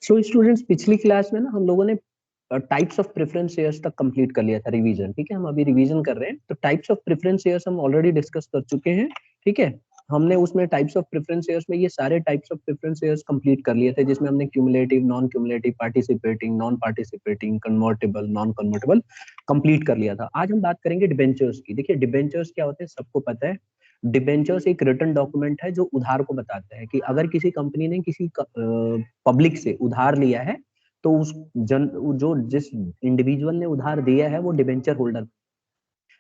So students, पिछली class में ना हम लोगों ने टाइप्स ऑफ प्रेफरेंस शेयर्स तक कंप्लीट कर लिया था, रिवीजन। ठीक है, हम अभी रिवीजन कर रहे हैं। तो टाइप्स ऑफ प्रेफरेंस शेयर्स हम ऑलरेडी डिस्कस कर चुके हैं। ठीक है, हमने उसमें टाइप्स ऑफ प्रेफरेंस शेयर्स में ये सारे types of preference shares complete कर लिए थे, जिसमें हमने cumulative, non cumulative, participating, non participating, convertible, non convertible complete कर लिया था। आज हम बात करेंगे डिबेंचर्स की। देखिए, डिबेंचर्स क्या होते हैं सबको पता है। डिबेंचर्स एक रिटन डॉक्यूमेंट है जो उधार को बताता है कि अगर किसी कंपनी ने किसी पब्लिक से उधार लिया है तो उस जो जिस इंडिविजुअल ने उधार दिया है वो डिबेंचर होल्डर।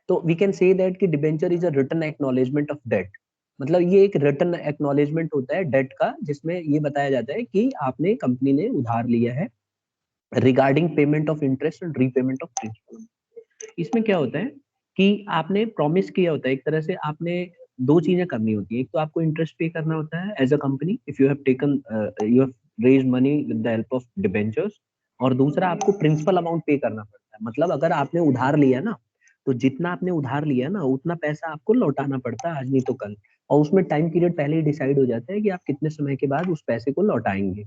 तो वी कैन से दैट कि debenture is a written acknowledgement of debt. मतलब ये एक रिटन एक्नॉलेजमेंट होता है डेट का, जिसमें ये बताया जाता है कि आपने, कंपनी ने उधार लिया है regarding payment of interest and repayment of principal. इसमें क्या होता है कि आपने प्रॉमिस किया होता है, एक तरह से आपने दो चीजें करनी होती है। एक तो आपको इंटरेस्ट पे करना होता है as a company, if you have taken you have raise money with the help of debentures, और दूसरा आपको प्रिंसिपल अमाउंट पे करना पड़ता है। मतलब अगर आपने उधार लिया ना, तो जितना आपने उधार लिया ना उतना पैसा आपको लौटाना पड़ता है, आज नहीं तो कल। और उसमें टाइम पीरियड पहले ही डिसाइड हो जाता है कि आप कितने समय के बाद उस पैसे को लौटाएंगे।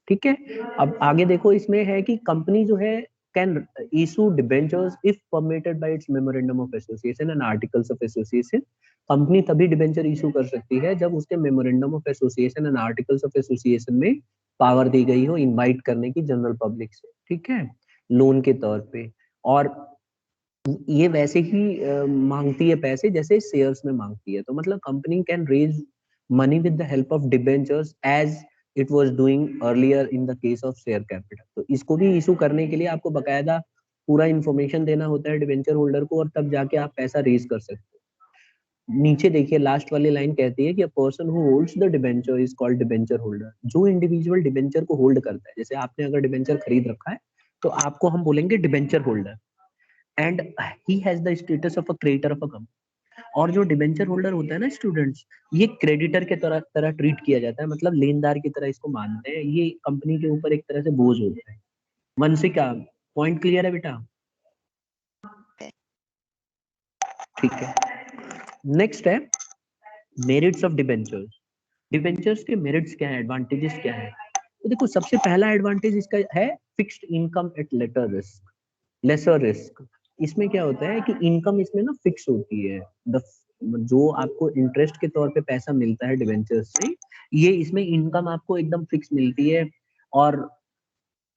ठीक है, अब आगे देखो, इसमें है कि कंपनी जो है can issue debentures if permitted by it's memorandum of association and articles of association. Company तभी डिबेंचर इशू कर सकती है जब उसके memorandum of association and articles of association में पावर दी गई हो इनवाइट करने की जनरल पब्लिक से। ठीक है, लोन के तौर पे। और ये वैसे ही मांगती है पैसे जैसे शेयर्स में मांगती है। तो मतलब company can raise money with the help of debentures as it was doing earlier in the case of share capital. तो इसको भी इशू करने के लिए आपको बकायदा पूरा इंफॉर्मेशन देना होता है डिबेंचर होल्डर को, और तब जाके आप पैसा रेज कर सकते हो। नीचे देखिए, लास्ट वाली लाइन कहती है कि a person who holds the debenture is called debenture holder. जो इंडिविजुअल डिबेंचर को होल्ड करता है, जैसे आपने अगर डिबेंचर खरीद रखा है तो आपको हम बोलेंगे debenture holder, and he has the status of a creditor of a company. और जो डिबेंचर होल्डर होता है ना स्टूडेंट्स, ये क्रेडिटर के तरह तरह ट्रीट किया जाता है, मतलब लेनदार की तरह इसको मानते हैं। ये कंपनी के ऊपर एक तरह से बोझ होता है। वंशिका, पॉइंट क्लियर है बेटा? ठीक है, नेक्स्ट है मेरिट्स ऑफ डिबेंचर्स। डिबेंचर्स के मेरिट्स क्या है, एडवांटेजेस क्या है? तो देखो, सबसे पहला एडवांटेज इसका है fixed income at lesser risk. इसमें क्या होता है कि इनकम इसमें ना फिक्स होती है। द जो आपको इंटरेस्ट के तौर पे पैसा मिलता है डिबेंचर्स से, ये इसमें इनकम आपको एकदम फिक्स मिलती है। और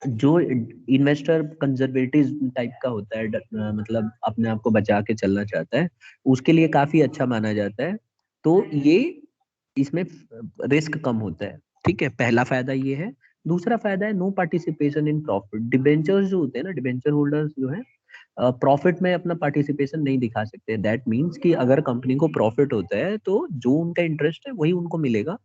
जो इन्वेस्टर कंजर्वेटिव टाइप का होता है, मतलब अपने आप को बचा के चलना चाहता है, उसके लिए काफी अच्छा माना जाता है। तो ये इसमें रिस्क कम होता है। ठीक है, पहला फायदा ये है। दूसरा फायदा है no participation in profit. Debentures जो होते हैं ना, डिबेंचर होल्डर्स जो है, प्रॉफिट में अपना पार्टिसिपेशन नहीं दिखा सकते। दैट मीन्स कि अगर कंपनी को प्रॉफिट होता है तो जो उनका इंटरेस्ट है वही उनको मिलेगा।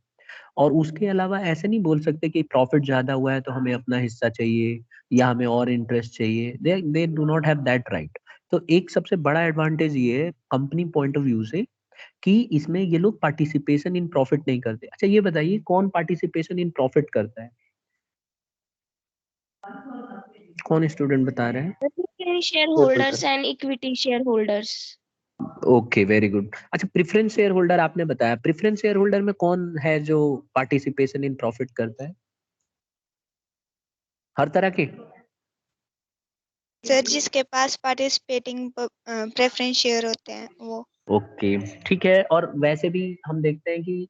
और उसके अलावा ऐसे नहीं बोल सकते कि प्रॉफिट ज्यादा हुआ है तो हमें अपना हिस्सा चाहिए या हमें और इंटरेस्ट चाहिए। They do not have that right. तो एक सबसे बड़ा एडवांटेज ये है कंपनी पॉइंट ऑफ व्यू से कि इसमें ये लोग पार्टिसिपेशन इन प्रॉफिट नहीं करते। अच्छा, ये बताइए कौन पार्टिसिपेशन इन प्रॉफिट करता है? कौन स्टूडेंट बता रहे हैं? Share holders and equity share holders. Okay, very good. अच्छा, प्रेफरेंस शेयर होल्डर आपने बताया। प्रेफरेंस शेयर होल्डर में कौन है जो पार्टिसिपेशन इन प्रॉफिट करता है? हर तरह के? सर, जिसके पास पार्टिसिपेटिंग प्रेफरेंस शेयर होते हैं वो। ओके, ठीक है। और वैसे भी हम देखते हैं कि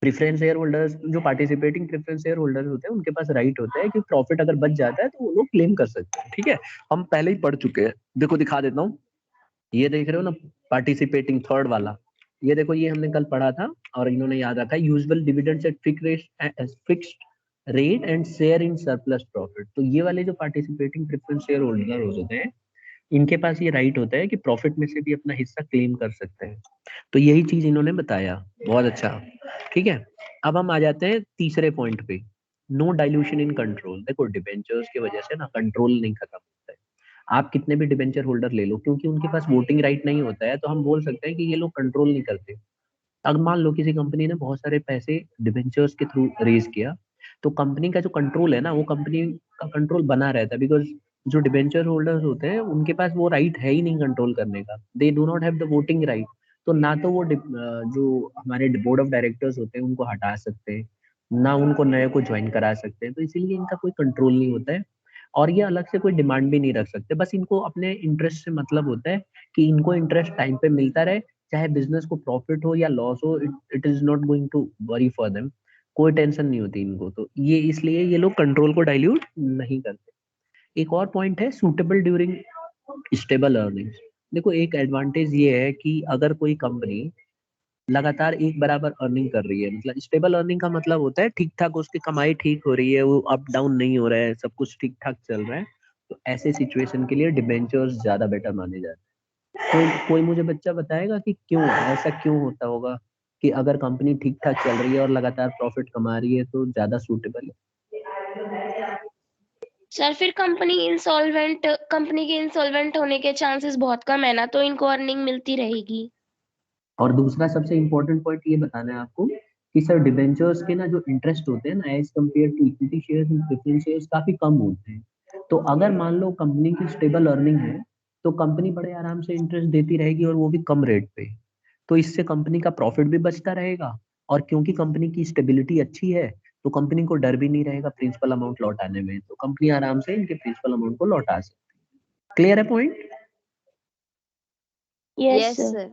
प्रेफरेंस शेयर होल्डर्स, जो पार्टिसिपेटिंग प्रेफरेंस शेयर होल्डर्स होते हैं, उनके पास राइट होता है कि प्रॉफिट अगर बच जाता है तो वो लोग क्लेम कर सकते हैं। ठीक है, हम पहले ही पढ़ चुके हैं। देखो, दिखा देता हूँ। ये देख रहे हो ना, पार्टिसिपेटिंग थर्ड वाला। ये देखो, ये हमने कल पढ़ा था और इन्होंने याद रखा है। Usual dividends at fixed rate and share in surplus profit. तो ये वाले जो पार्टिसिपेटिंग प्रेफरेंस शेयर होल्डर होते हैं, इनके पास ये राइट होता है कि प्रॉफिट में से भी अपना हिस्सा क्लेम कर सकते हैं। तो यही चीज इन्होंने बताया। बहुत अच्छा। ठीक है, अब हम आ जाते हैं तीसरे पॉइंट पे, नो डाइल्यूशन इन कंट्रोल। देखो, डिबेंचर्स की वजह से ना कंट्रोल नहीं खत्म होता है। आप कितने भी डिबेंचर होल्डर ले लो, क्योंकि उनके पास वोटिंग राइट नहीं होता है, तो हम बोल सकते हैं कि ये लोग कंट्रोल नहीं करते। अब मान लो किसी कंपनी ने बहुत सारे पैसे डिबेंचर्स के थ्रू रेज किया, तो कंपनी का जो कंट्रोल है ना, वो कंपनी का कंट्रोल बना रहता है। बिकॉज जो डिबेंचर होल्डर्स होते हैं उनके पास वो राइट है ही नहीं कंट्रोल करने का। They do not have the voting right. तो ना तो वो जो हमारे बोर्ड ऑफ डायरेक्टर्स होते हैं उनको हटा सकते हैं, ना उनको नए को ज्वाइन करा सकते हैं, तो इसीलिए इनका कोई कंट्रोल नहीं होता है और ये अलग से कोई डिमांड भी नहीं रख सकते। बस इनको अपने इंटरेस्ट से मतलब होता है कि इनको इंटरेस्ट टाइम पे मिलता रहे, चाहे बिजनेस को प्रॉफिट हो या लॉस हो, it is not going to worry for them, कोई टेंशन नहीं होती इनको। तो ये इसलिए ये लोग कंट्रोल को डाइल्यूट नहीं करते। एक और पॉइंट है सूटेबल ड्यूरिंग स्टेबल अर्निंग्स। देखो एक एडवांटेज ये है कि अगर कोई कंपनी लगातार एक बराबर अर्निंग कर रही है, मतलब स्टेबल अर्निंग का मतलब होता है ठीक ठाक उसकी कमाई ठीक हो रही है, वो अप डाउन नहीं हो रहा है, सब कुछ ठीक ठाक चल रहा है, तो ऐसे सिचुएशन के लिए डिबेंचर्स ज्यादा बेटर माने जाते हैं। कोई मुझे बच्चा बताएगा कि क्यों ऐसा क्यों होता होगा कि अगर कंपनी ठीक ठाक चल रही है और लगातार प्रॉफिट कमा रही है तो ज्यादा सूटेबल है। सर फिर कंपनी के इंसॉल्वेंट होने के चांसेस बहुत कम है ना, तो इनको अर्निंग मिलती रहेगी। और दूसरा सबसे इम्पोर्टेंट पॉइंट ये बताना है आपको कि सर डिबेंचर्स के ना जो इंटरेस्ट होते हैं ना as compare to equity shares and preference shares काफी कम होते हैं। तो अगर मान लो कंपनी की स्टेबल अर्निंग है तो कंपनी बड़े आराम से इंटरेस्ट देती रहेगी और वो भी कम रेट पे। तो इससे कंपनी का प्रॉफिट भी बचता रहेगा और क्योंकि कंपनी की स्टेबिलिटी अच्छी है तो कंपनी को डर भी नहीं रहेगा प्रिंसिपल अमाउंट लौटाने में, तो कंपनी आराम से इनके प्रिंसिपल अमाउंट को लौटा सकती है। क्लियर है पॉइंट? Yes sir.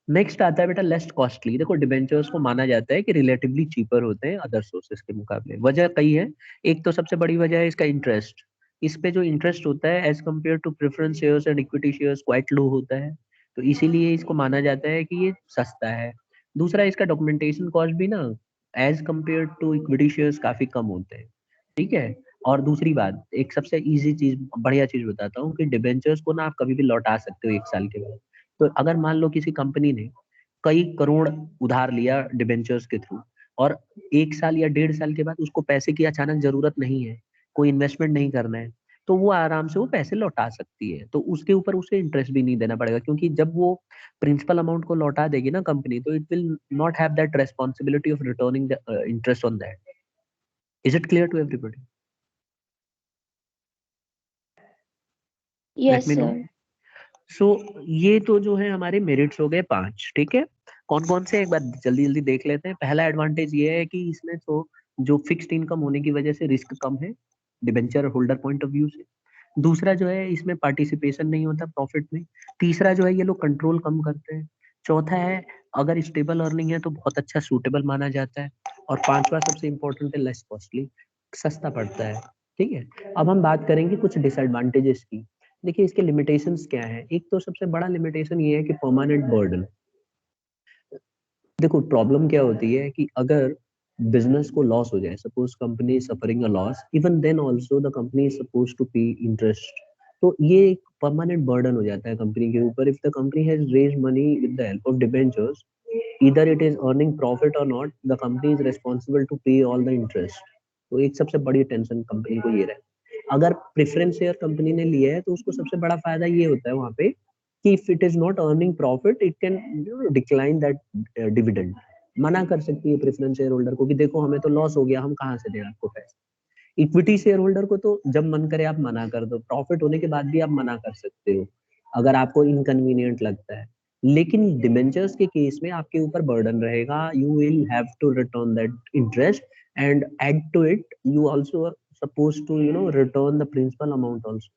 नेक्स्ट आता है बेटा लेस कॉस्टली। देखो डिबेंचर्स को माना जाता है कि रिलेटिवली चीपर होते हैं अदर सोर्सेस के मुकाबले। वजह कई है, एक तो सबसे बड़ी वजह है इसका इंटरेस्ट। इस पे जो इंटरेस्ट होता है as compare to preference shares and equity shares quite low होता है, तो इसीलिए इसको माना जाता है कि ये सस्ता है। दूसरा इसका डॉक्यूमेंटेशन कॉस्ट भी ना as compare to equity shares काफी कम होते हैं, ठीक है। और दूसरी बात, एक सबसे इजी चीज बढ़िया चीज बताता हूँ कि डिबेंचर्स को ना आप कभी भी लौटा सकते हो 1 साल के बाद। तो अगर मान लो किसी कंपनी ने कई करोड़ उधार लिया डिबेंचर्स के थ्रू और 1 साल या 1.5 साल के बाद उसको पैसे की अचानक जरूरत नहीं है, कोई इन्वेस्टमेंट नहीं करना है, तो वो आराम से वो पैसे लौटा सकती है। तो उसके ऊपर उसे इंटरेस्ट भी नहीं देना पड़ेगा क्योंकि जब वो प्रिंसिपल अमाउंट को लौटा देगी ना कंपनी, तो it will not have that responsibility of returning the interest on that. Is it clear to everybody? Let yes me know. Sir. So ये तो जो है हमारे मेरिट्स हो गए 5, ठीक है। कौन कौन से एक बार जल्दी जल्दी देख लेते हैं। पहला एडवांटेज ये है कि इसमें तो जो फिक्स्ड इनकम होने की वजह से रिस्क कम है debenture holder point of view से। दूसरा जो है इसमें पार्टिसिपेशन नहीं होता प्रॉफिट में। तीसरा जो है ये लोग कंट्रोल कम करते हैं। चौथा है अगर स्टेबल अर्निंग है तो बहुत अच्छा सूटेबल माना जाता है। और पांचवा सबसे इंपॉर्टेंट है लेस कॉस्टली, सस्ता पड़ता है, ठीक है। अब हम बात करेंगे कुछ डिसएडवांटेजेस की। देखिए इसके लिमिटेशंस क्या है। एक तो सबसे बड़ा लिमिटेशन ये है कि परमानेंट बर्डन। देखो प्रॉब्लम क्या होती है कि अगर बिजनेस को लॉस हो जाए, suppose company suffering a loss, even then also the company is suppose to pay interest, तो ये एक परमानेंट बर्डन हो जाता है कंपनी के ऊपर। If the company has raised money with the help of debentures, either it is earning profit or not, the company is responsible to pay all the interest। तो एक सबसे बड़ी टेंशन कंपनी को ये रहे। अगर प्रेफरेंस शेयर कंपनी ने लिया है तो उसको सबसे बड़ा फायदा ये होता है वहां पे कि if it is not earning profit it can decline that dividend. मना कर सकती है प्रेफरेंस शेयर होल्डर को कि देखो हमें तो लॉस हो गया, हम कहाँ से दें आपको पैसे। इक्विटी शेयर होल्डर को तो जब मन करे आप मना कर दो, प्रॉफिट होने के बाद भी आप मना कर सकते हो अगर आपको इनकन्वीनियंट लगता है। लेकिन डिबेंचर्स के केस में आपके ऊपर बर्डन रहेगा, you will have to return that interest and add to it you also suppose to return the principal amount also.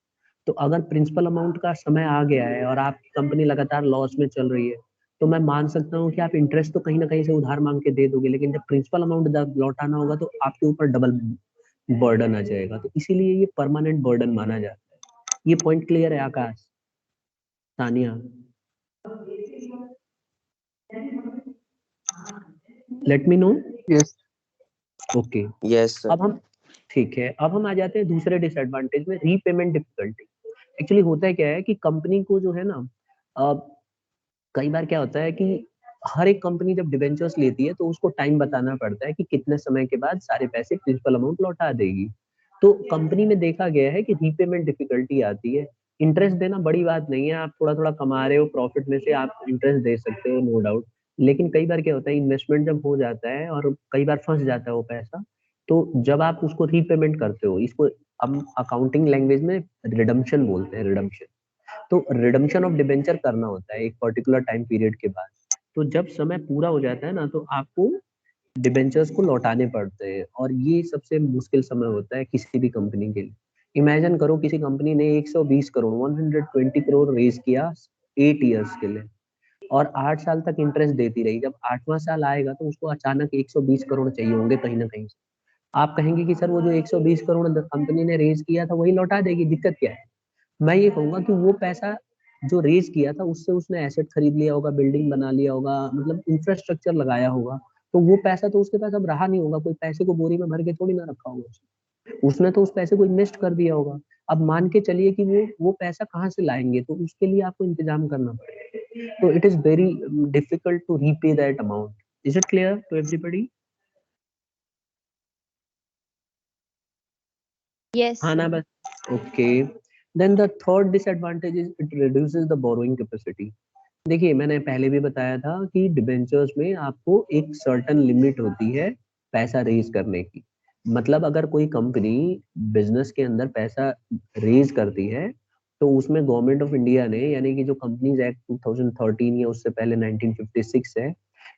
तो अगर प्रिंसिपल अमाउंट का समय आ गया है और आपकी कंपनी लगातार लॉस में चल रही है तो मैं मान सकता हूँ कि आप इंटरेस्ट तो कहीं ना कहीं से उधार मांग के दे दोगे, लेकिन जब प्रिंसिपल अमाउंट लौटाना होगा तो आपके ऊपर डबल बर्डन आ जाएगा। तो इसीलिए ये परमानेंट बर्डन माना जाता है। ये पॉइंट क्लियर है Akash, Tania? Let me know. Yes okay. Yes sir. अब हम ठीक है, अब हम आ जाते हैं दूसरे डिसएडवांटेज में, रीपेमेंट डिफिकल्टी। एक्चुअली होता क्या है कि कंपनी को जो है ना, कई बार क्या होता है कि हर एक कंपनी जब डिबेंचर्स लेती है तो उसको टाइम बताना पड़ता है कि कितने समय के बाद सारे पैसे प्रिंसिपल अमाउंट लौटा देगी। तो कंपनी में देखा गया है कि रीपेमेंट डिफिकल्टी आती है। इंटरेस्ट देना बड़ी बात नहीं है, आप थोड़ा थोड़ा कमा रहे हो प्रॉफिट में से आप इंटरेस्ट दे सकते हो, नो डाउट। लेकिन कई बार क्या होता है इन्वेस्टमेंट जब हो जाता है और कई बार फंस जाता है वो पैसा, तो जब आप उसको रीपेमेंट करते हो, इसको हम अकाउंटिंग लैंग्वेज में रिडम्पशन बोलते हैं, रिडम्पशन। तो रिडम्पशन ऑफ डिबेंचर करना होता है एक पर्टिकुलर टाइम पीरियड के बाद। तो जब समय पूरा हो जाता है ना, तो आपको डिबेंचर्स को लौटाने पड़ते हैं, और ये सबसे मुश्किल समय होता है किसी भी कंपनी के लिए। इमेजिन करो किसी कंपनी ने 120 करोड़ 120 करोड़ रेज किया 8 इयर्स के लिए, और 8 साल तक इंटरेस्ट देती रही। जब 8वां साल आएगा तो उसको अचानक 120 करोड़ चाहिए होंगे कहीं ना कहीं से। आप कहेंगे कि सर वो जो 120 करोड़ कंपनी ने रेज किया था वही लौटा देगी, दिक्कत क्या है? मैं ये कहूंगा कि वो पैसा जो रेज किया था उससे उसने एसेट खरीद लिया होगा, बिल्डिंग बना लिया होगा, मतलब इंफ्रास्ट्रक्चर लगाया होगा। तो वो पैसा तो उसके पास अब रहा नहीं होगा, कोई पैसे को बोरी में भर के थोड़ी ना रखा होगा उसने तो उस पैसे को इन्वेस्ट कर दिया होगा। अब मान के चलिए कि वो पैसा कहाँ से लाएंगे, तो उसके लिए आपको इंतजाम करना पड़ेगा। तो it is very difficult to repay that amount. Is it clear to everybody? Yes, हाँ ना, sir. बस। Okay. Then the third disadvantage is it reduces the borrowing capacity. देखिए, मैंने पहले भी बताया था कि डिबेंचर्स में आपको एक सर्टेन लिमिट होती है पैसा रेज करने की। मतलब अगर कोई कंपनी बिजनेस के अंदर पैसा रेज करती है, तो उसमें गवर्नमेंट ऑफ इंडिया ने, यानी कि जो कंपनीज एक्ट 2013 या उससे पहले 1956 है,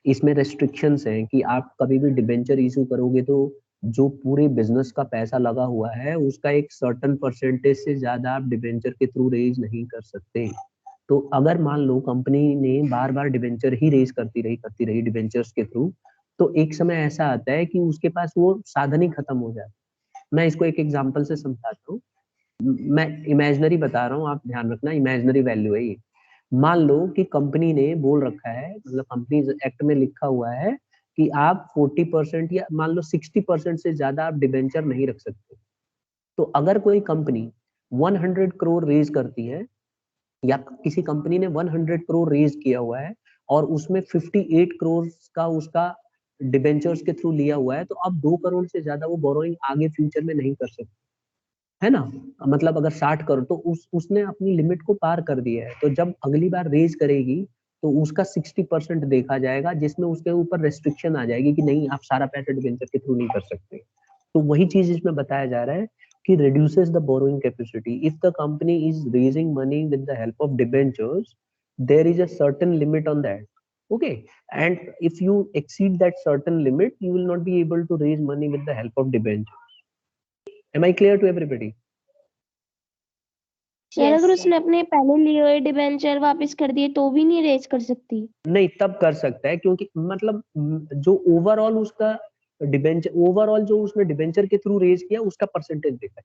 इसमें रेस्ट्रिक्शंस हैं कि आप कभी भी डिबेंचर इशू करोगे तो जो पूरे बिजनेस का पैसा लगा हुआ है उसका एक सर्टेन परसेंटेज से ज्यादा आप डिबेंचर के थ्रू रेज नहीं कर सकते। तो अगर मान लो कंपनी ने बार बार डिबेंचर ही रेज करती रही डिबेंचर्स के थ्रू, तो एक समय ऐसा आता है कि उसके पास वो साधन ही खत्म हो जाता है। मैं इसको एक एग्जांपल से समझाता हूँ। मैं इमेजिनरी बता रहा हूँ, आप ध्यान रखना, इमेजिनरी वैल्यू है ये। मान लो कि कंपनी ने बोल रखा है, मतलब कंपनी एक्ट में लिखा हुआ है कि आप 40% या मान लो 60% से ज्यादा आप डिबेंचर नहीं रख सकते। तो अगर कोई कंपनी 100 करोड़ रेज करती है, या किसी कंपनी ने 100 करोड़ रेज किया हुआ है और उसमें 58 करोड़ का उसका डिबेंचर्स के थ्रू लिया हुआ है, तो अब 2 करोड़ से ज्यादा वो बोरोइंग आगे फ्यूचर में नहीं कर सकते, है ना? मतलब अगर 60 करोड़, तो उसने अपनी लिमिट को पार कर दिया है। तो जब अगली बार रेज करेगी तो उसका 60% देखा जाएगा, जिसमें उसके ऊपर रेस्ट्रिक्शन आ जाएगी कि नहीं, आप सारा पैसा डिबेंचर के थ्रू नहीं कर सकते। तो वही चीज इसमें बताया जा रहा है कि reduces the borrowing capacity. If the company is raising money with the help of debentures, there is a certain limit on that. Okay, and if you exceed that certain limit, you will not be able to raise money with the help of debentures. Am I clear to everybody? Sir Yes, अगर sir. उसने अपने पहले लिए हुए debenture वापस कर दिए तो भी नहीं रेज कर सकती? नहीं, तब कर सकता है, क्योंकि मतलब जो ओवरऑल उसका डिबेंचर, ओवरऑल जो उसने डिबेंचर के थ्रू रेज किया उसका परसेंटेज देखा है।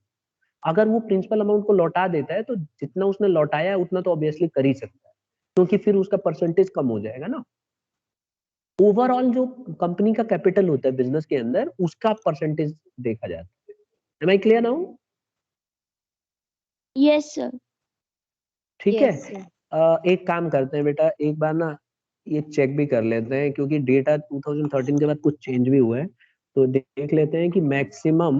अगर वो प्रिंसिपल अमाउंट को लौटा देता है तो जितना उसने लौटाया है उतना तो ऑब्वियसली कर ही सकता है, क्योंकि फिर उसका परसेंटेज कम हो जाएगा ना। ओवरऑल जो कंपनी का कैपिटल होता है बिजनेस के अंदर, उसका परसेंटेज देखा जाता है। Am I clear now? Yes sir. ठीक है। Yes, sir. एक काम करते हैं बेटा, एक बार ना ये चेक भी कर लेते हैं, क्योंकि डेटा 2013 के बाद कुछ चेंज भी हुआ है। तो देख लेते हैं कि maximum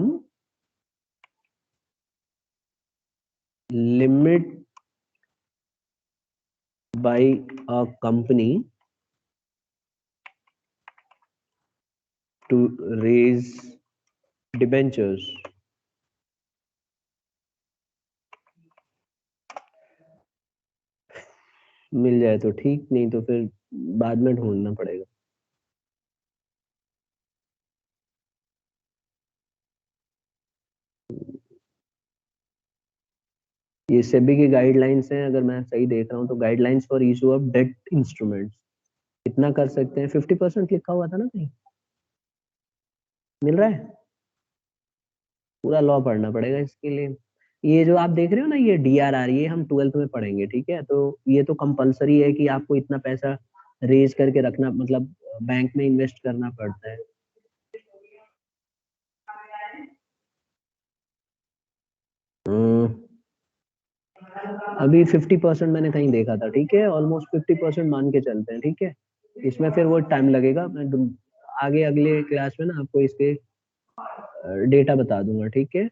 limit by a company to raise debentures मिल जाए तो ठीक, नहीं तो फिर बाद में ढूंढना पड़ेगा। ये सेबी की गाइडलाइंस हैं, अगर मैं सही देख रहा हूँ तो guidelines for issue of debt instruments. कितना कर सकते हैं? 50% लिखा हुआ था ना कहीं? मिल रहा है? पूरा लॉ पढ़ना पड़ेगा इसके लिए। ये जो आप देख रहे हो ना, ये DRR, ये हम 12th में पढ़ेंगे, ठीक है? तो ये तो कंपलसरी है कि आपको इतना पैसा रेज करके रखना, मतलब बैंक में इन्वेस्ट करना पड़ता है। अभी 50% मैंने कहीं देखा था, ठीक है? ऑलमोस्ट 50% मान के चलते हैं, ठीक है? इसमें फिर वो टाइम लगेगा, मैं आगे अगले क्लास में ना आपको इसके डेटा बता दूंगा, ठीक है?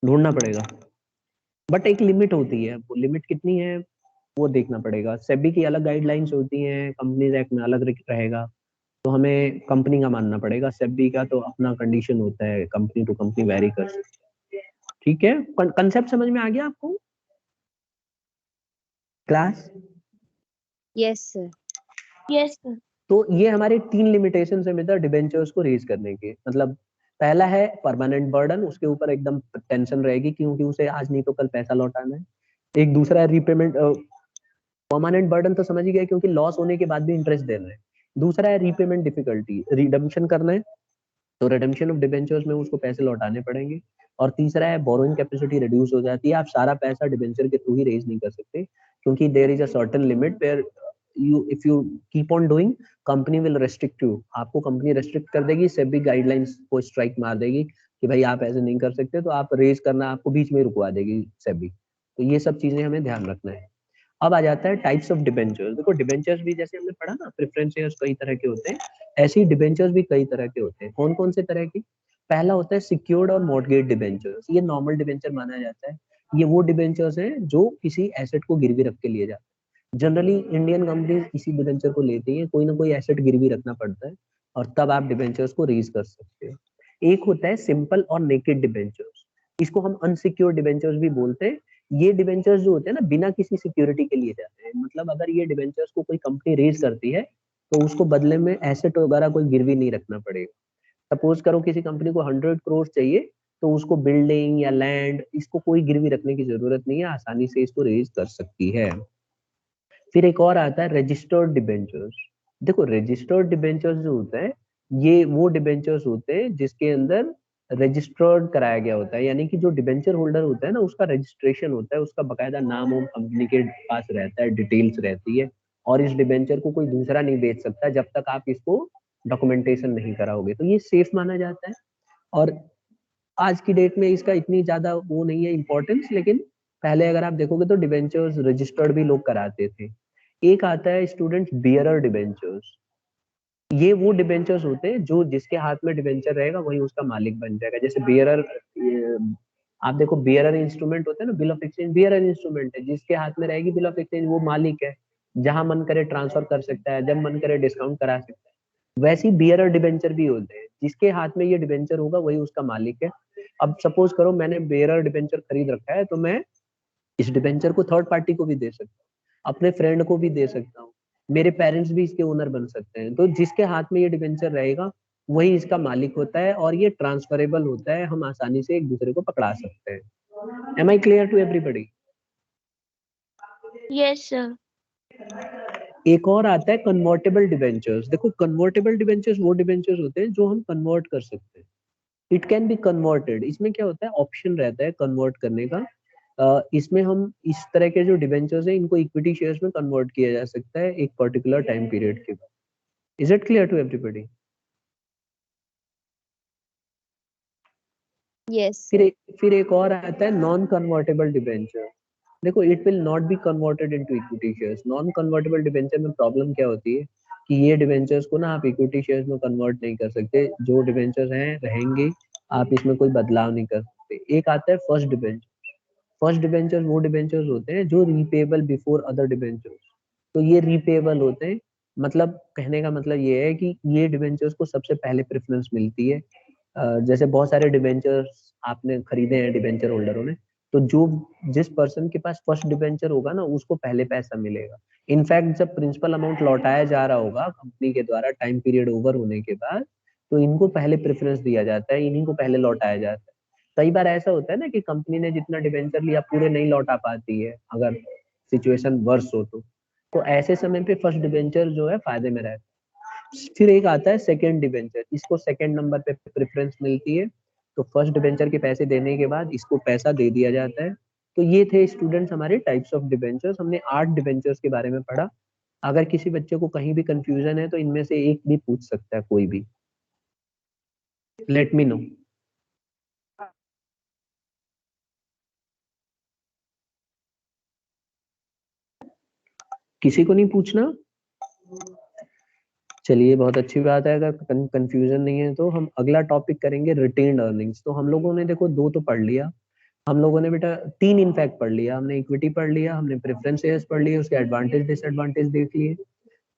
ढूंढना पड़ेगा, बट एक लिमिट होती है, वो लिमिट कितनी है वो देखना पड़ेगा। सेबी की अलग गाइडलाइंस होती हैं, कंपनीज एक्ट में अलग रहेगा, तो हमें कंपनी का मानना पड़ेगा। सेबी का तो अपना कंडीशन होता है, कंपनी टू कंपनी वेरी कर सकती है, ठीक है? कंसेप्ट समझ में आ गया आपको? Class. Yes, sir. Yes sir. तो ये हमारे 3 लिमिटेशन है मित्र डिबेंचर्स को रेज करने के। मतलब पहला है परमानेंट बर्डन, उसके ऊपर एकदम टेंशन रहेगी क्योंकि उसे आज नहीं तो कल पैसा लौटाना है। एक दूसरा है रीपेमेंट, परमानेंट बर्डन तो समझ ही गए क्योंकि लॉस होने के बाद भी इंटरेस्ट देना है। दूसरा है रीपेमेंट डिफिकल्टी, रिडम्पशन करना है तो रिडम्पशन ऑफ डिबेंचर्स में उसको पैसे लौटाने पड़ेंगे। और तीसरा है बोरोइंग कैपेसिटी रिड्यूस हो जाती है, आप सारा पैसा डिबेंचर के थ्रू ही रेज नहीं कर सकते क्योंकि there is a certain limit where you if you keep on doing company will restrict you, आपको कंपनी रेस्ट्रिक्ट कर देगी, सेबी गाइडलाइंस को स्ट्राइक मार देगी कि भाई आप ऐसे नहीं कर सकते, तो आप रेज करना आपको बीच में रुकवा देगी सेबी। तो ये सब चीजें हमें ध्यान रखना है। अब आ जाता है टाइप्स ऑफ डिबेंचर्स। देखो डिबेंचर्स भी जैसे हमने पढ़ा ना प्रेफरेंस शेयर्स कई तरह के होते हैं, ऐसे ही डिबेंचर्स भी कई तरह के होते हैं। कौन कौन से तरह के? पहला होता है सिक्योर्ड और मॉर्टगेज डिबेंचर्स। ये नॉर्मल डिबेंचर माना जाता है। ये वो डिबेंचर्स हैं जो किसी एसेट को गिरवी रख के लिए जाते हैं। जनरली इंडियन कंपनीज इसी डिबेंचर को लेती है, कोई ना कोई एसेट गिरवी रखना पड़ता है और तब आप डिबेंचर्स को रेज कर सकते हो। एक होता है सिंपल और नेकेड डिबेंचर्स, इसको हम अनसिक्योर्ड डिबेंचर्स भी बोलते हैं। ये डिबेंचर्स जो होते हैं ना बिना किसी सिक्योरिटी के लिए जाते हैं। मतलब अगर ये डिबेंचर्स को कोई कंपनी रेज करती है तो उसको बदले में एसेट वगैरह कोई गिरवी नहीं रखना पड़ेगा। सपोज करो किसी कंपनी को 100 करोड़ चाहिए तो उसको बिल्डिंग या लैंड इसको कोई गिरवी रखने की जरूरत नहीं है, आसानी से इसको रेज कर सकती है। फिर एक और आता है रजिस्टर्ड डिबेंचर्स। देखो रजिस्टर्ड डिबेंचर्स जो होता है ये वो डिबेंचर्स होते हैं जिसके अंदर रजिस्टर्ड कराया गया होता है, यानी कि जो डिबेंचर होल्डर होता है ना उसका रजिस्ट्रेशन होता है, उसका बकायदा नाम और कंपनी के पास रहता है, डिटेल्स रहती है और इस डिबेंचर को कोई दूसरा नहीं बेच सकता जब तक आप इसको डॉक्यूमेंटेशन नहीं कराओगे। तो ये सेफ माना जाता है और आज की डेट में इसका इतनी ज्यादा वो नहीं है इम्पोर्टेंस, लेकिन पहले अगर आप देखोगे तो डिबेंचर्स रजिस्टर्ड भी लोग कराते थे। एक आता है स्टूडेंट्स बियरर डिबेंचर्स। ये वो डिबेंचर्स होते हैं जो जिसके हाथ में डिबेंचर रहेगा वही उसका मालिक बन जाएगा। जैसे बियरर, आप देखो बियरर इंस्ट्रूमेंट होते हैं ना, bill of exchange bearer instrument है, जिसके हाथ में रहेगी बिल ऑफ एक्सचेंज वो मालिक है, जहां मन करे ट्रांसफर कर सकता है, जब मन करे डिस्काउंट करा सकता है। वैसे ही बियरर डिबेंचर भी होते हैं, जिसके हाथ में ये डिबेंचर होगा वही उसका मालिक है। अब सपोज करो मैंने बियरर डिबेंचर खरीद रखा है तो मैं इस डिबेंचर को थर्ड पार्टी को भी दे सकता हूँ, अपने फ्रेंड को भी दे सकता हूँ, मेरे पेरेंट्स भी इसके ओनर बन सकते हैं। तो जिसके हाथ में ये डिबेंचर रहेगा वही इसका मालिक होता है और ये ट्रांसफरेबल होता है, हम आसानी से एक दूसरे को पकड़ा सकते हैं। Am I clear to everybody? Yes sir. एक और आता है कन्वर्टेबल डिबेंचर्स। देखो कन्वर्टेबल डिबेंचर्स वो डिबेंचर्स होते हैं जो हम कन्वर्ट कर सकते हैं। It can be converted. इसमें क्या होता है ऑप्शन रहता है कन्वर्ट करने का। इसमें हम इस तरह के जो डिबेंचर्स हैं इनको इक्विटी शेयर्स में कन्वर्ट किया जा सकता है एक पर्टिकुलर टाइम पीरियड के बाद। Is it clear to everybody? Yes, फिर एक और आता है नॉन कन्वर्टेबल डिबेंचर। देखो it will not be converted into equity shares. Non convertible debenture में प्रॉब्लम क्या होती है कि ये डिबेंचर्स को ना आप इक्विटी शेयर्स में कन्वर्ट नहीं कर सकते, जो डिबेंचर्स हैं रहेंगे, आप इसमें कोई बदलाव नहीं कर सकते। एक आता है फर्स्ट डिबेंचर। फर्स्ट डिबेंचर वो डिबेंचर्स होते हैं जो रीपेबल बिफोर अदर डिबेंचर्स। तो ये रीपेबल होते हैं, मतलब कहने का मतलब ये है कि ये डिबेंचर्स को सबसे पहले प्रेफरेंस मिलती है। जैसे बहुत सारे डिबेंचर्स आपने खरीदे हैं डिबेंचर होल्डरों ने, तो जो जिस पर्सन के पास फर्स्ट डिबेंचर होगा ना उसको पहले पैसा मिलेगा। इनफैक्ट जब प्रिंसिपल अमाउंट लौटाया जा रहा होगा कंपनी के द्वारा टाइम पीरियड ओवर होने के बाद, तो इनको पहले प्रेफरेंस दिया जाता है, इन्हीं को पहले लौटाया जाता है। कई बार ऐसा होता है ना कि कंपनी ने जितना डिबेंचर लिया पूरे नहीं लौटा पाती है, अगर सिचुएशन वर्स हो तो ऐसे समय पे फर्स्ट डिबेंचर जो है फायदे में रहता है। फिर एक आता है सेकंड डिबेंचर, इसको सेकंड नंबर पे प्रेफरेंस मिलती है। तो फर्स्ट डिबेंचर के पैसे देने के बाद इसको पैसा दे दिया जाता है। तो ये थे स्टूडेंट्स हमारे टाइप्स ऑफ डिबेंचर्स। हमने 8 डिबेंचर्स के बारे में पढ़ा। अगर किसी बच्चे को कहीं भी कंफ्यूजन है तो इनमें से एक भी पूछ सकता है, कोई भी। Late me no. किसी को नहीं पूछना? चलिए बहुत अच्छी बात है। अगर कंफ्यूजन नहीं है तो हम अगला टॉपिक करेंगे रिटेन्ड अर्निंग्स। तो हम लोगों ने देखो 2 तो पढ़ लिया, हम लोगों ने बेटा 3 इनफैक्ट पढ़ लिया। हमने इक्विटी पढ़ लिया, हमने प्रेफरेंस शेयर्स पढ़ लिए, उसके एडवांटेज डिसएडवांटेज देख लिए,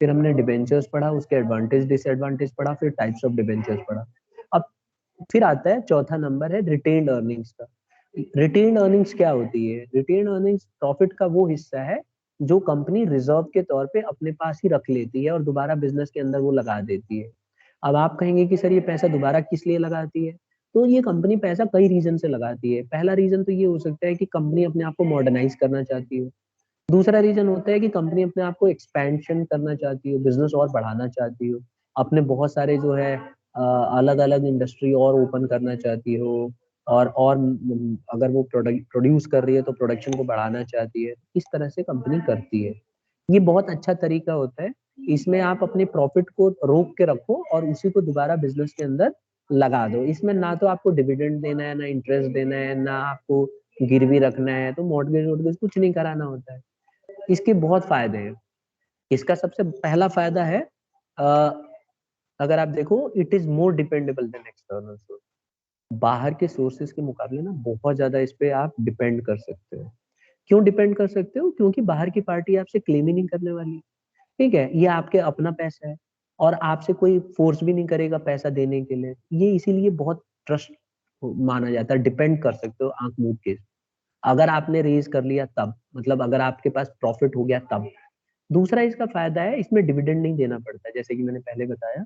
फिर हमने डिबेंचर्स पढ़ा, उसके एडवांटेज डिसएडवांटेज पढ़ा, फिर टाइप्स ऑफ डिबेंचर्स पढ़ा। अब फिर आता है चौथा नंबर है रिटेन्ड अर्निंग्स का। रिटेन्ड अर्निंग्स क्या होती है? रिटेन्ड अर्निंग्स प्रॉफिट का वो हिस्सा है जो कंपनी रिजर्व के तौर पे अपने पास ही रख लेती है और दोबारा बिजनेस के अंदर वो लगा देती है। अब आप कहेंगे कि सर ये पैसा दोबारा किस लिए लगाती है? तो ये कंपनी पैसा कई रीजन से लगाती है। पहला रीजन तो ये हो सकता है कि कंपनी अपने आप को मॉडर्नाइज करना चाहती है। दूसरा रीजन होता है कि कंपनी अपने आप को एक्सपेंशन करना चाहती हो, बिजनेस और बढ़ाना चाहती हो, अपने बहुत सारे जो है अलग अलग इंडस्ट्री और ओपन करना चाहती हो, और अगर वो प्रोड्यूस कर रही है तो प्रोडक्शन को बढ़ाना चाहती है। इस तरह से कंपनी करती है। ये बहुत अच्छा तरीका होता है। इसमें आप अपने प्रॉफिट को रोक के रखो और उसी को दोबारा बिजनेस के अंदर लगा दो। इसमें ना तो आपको डिविडेंड देना है, ना इंटरेस्ट देना है, ना आपको गिरवी रखना है, तो मॉर्गेज वॉर्गेज कुछ नहीं कराना होता है। इसके बहुत फायदे हैं। इसका सबसे पहला फायदा है, अगर आप देखो, it is more dependable than external source. बाहर के सोर्सेज के मुकाबले ना बहुत ज्यादा इस पे आप डिपेंड कर सकते हो। क्यों डिपेंड कर सकते हो? क्योंकि बाहर की पार्टी आपसे क्लेम ही नहीं करने वाली। ठीक है, ये आपके अपना पैसा है और आपसे कोई फोर्स भी नहीं करेगा पैसा देने के लिए। ये इसीलिए बहुत ट्रस्ट माना जाता है, डिपेंड कर सकते हो आंख मूंद के। अगर आपने रेज कर लिया तब, मतलब अगर आपके पास प्रॉफिट हो गया तब। दूसरा इसका फायदा है, इसमें डिविडेंड नहीं देना पड़ता, जैसे कि मैंने पहले बताया,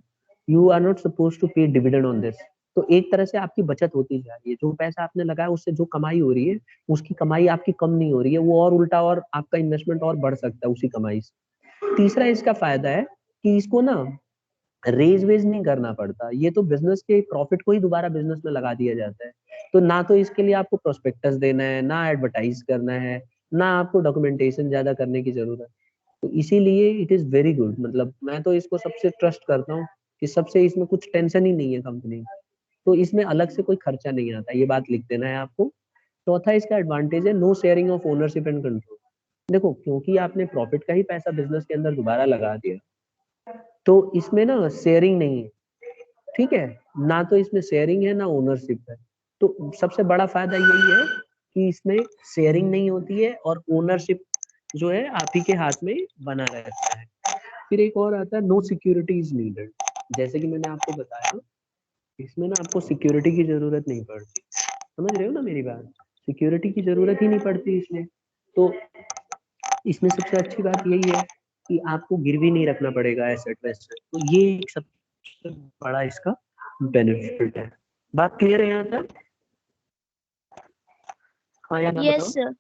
you are not suppose to pay dividend on this. तो एक तरह से आपकी बचत होती जा रही है। जो पैसा आपने लगाया उससे जो कमाई हो रही है, उसकी कमाई आपकी कम नहीं हो रही है, वो और उल्टा और आपका इन्वेस्टमेंट और बढ़ सकता है उसी कमाई से। तीसरा इसका फायदा है कि इसको ना रेज वेज नहीं करना पड़ता। ये तो बिजनेस के प्रॉफिट को ही दोबारा बिजनेस में लगा दिया जाता है। तो ना तो इसके लिए आपको प्रोस्पेक्टस देना है, ना एडवर्टाइज करना है, ना आपको डॉक्यूमेंटेशन ज्यादा करने की जरूरत है। तो इसीलिए इट इज वेरी गुड। मतलब मैं तो इसको सबसे ट्रस्ट करता हूँ कि सबसे इसमें कुछ टेंशन ही नहीं है कंपनी। तो इसमें अलग से कोई खर्चा नहीं आता, ये बात लिख देना है आपको। चौथा इसका एडवांटेज है, no sharing of ownership and control. देखो, क्योंकि आपने प्रॉफिट का ही पैसा बिजनेस के अंदर दोबारा लगा दिया, तो इसमें ना शेयरिंग नहीं है। ठीक है, ना तो इसमें शेयरिंग है ना ओनरशिप है। तो सबसे बड़ा फायदा यही है कि इसमें शेयरिंग नहीं होती है और ओनरशिप जो है आप ही के हाथ में बना रहता है। फिर एक और आता है, नो सिक्योरिटी इज नीडेड। जैसे कि मैंने आपको बताया, इसमें ना आपको सिक्योरिटी की जरूरत नहीं पड़ती। समझ रहे हो ना मेरी बात? सिक्योरिटी की जरूरत ही नहीं पड़ती इसमें। तो इसमें सबसे अच्छी बात यही है कि आपको गिरवी नहीं रखना पड़ेगा एसेट वैसेट। तो ये एक सबसे बड़ा इसका बेनिफिट है। बात क्लियर है यहाँ तक? हाँ या ना यस बताओ। सर।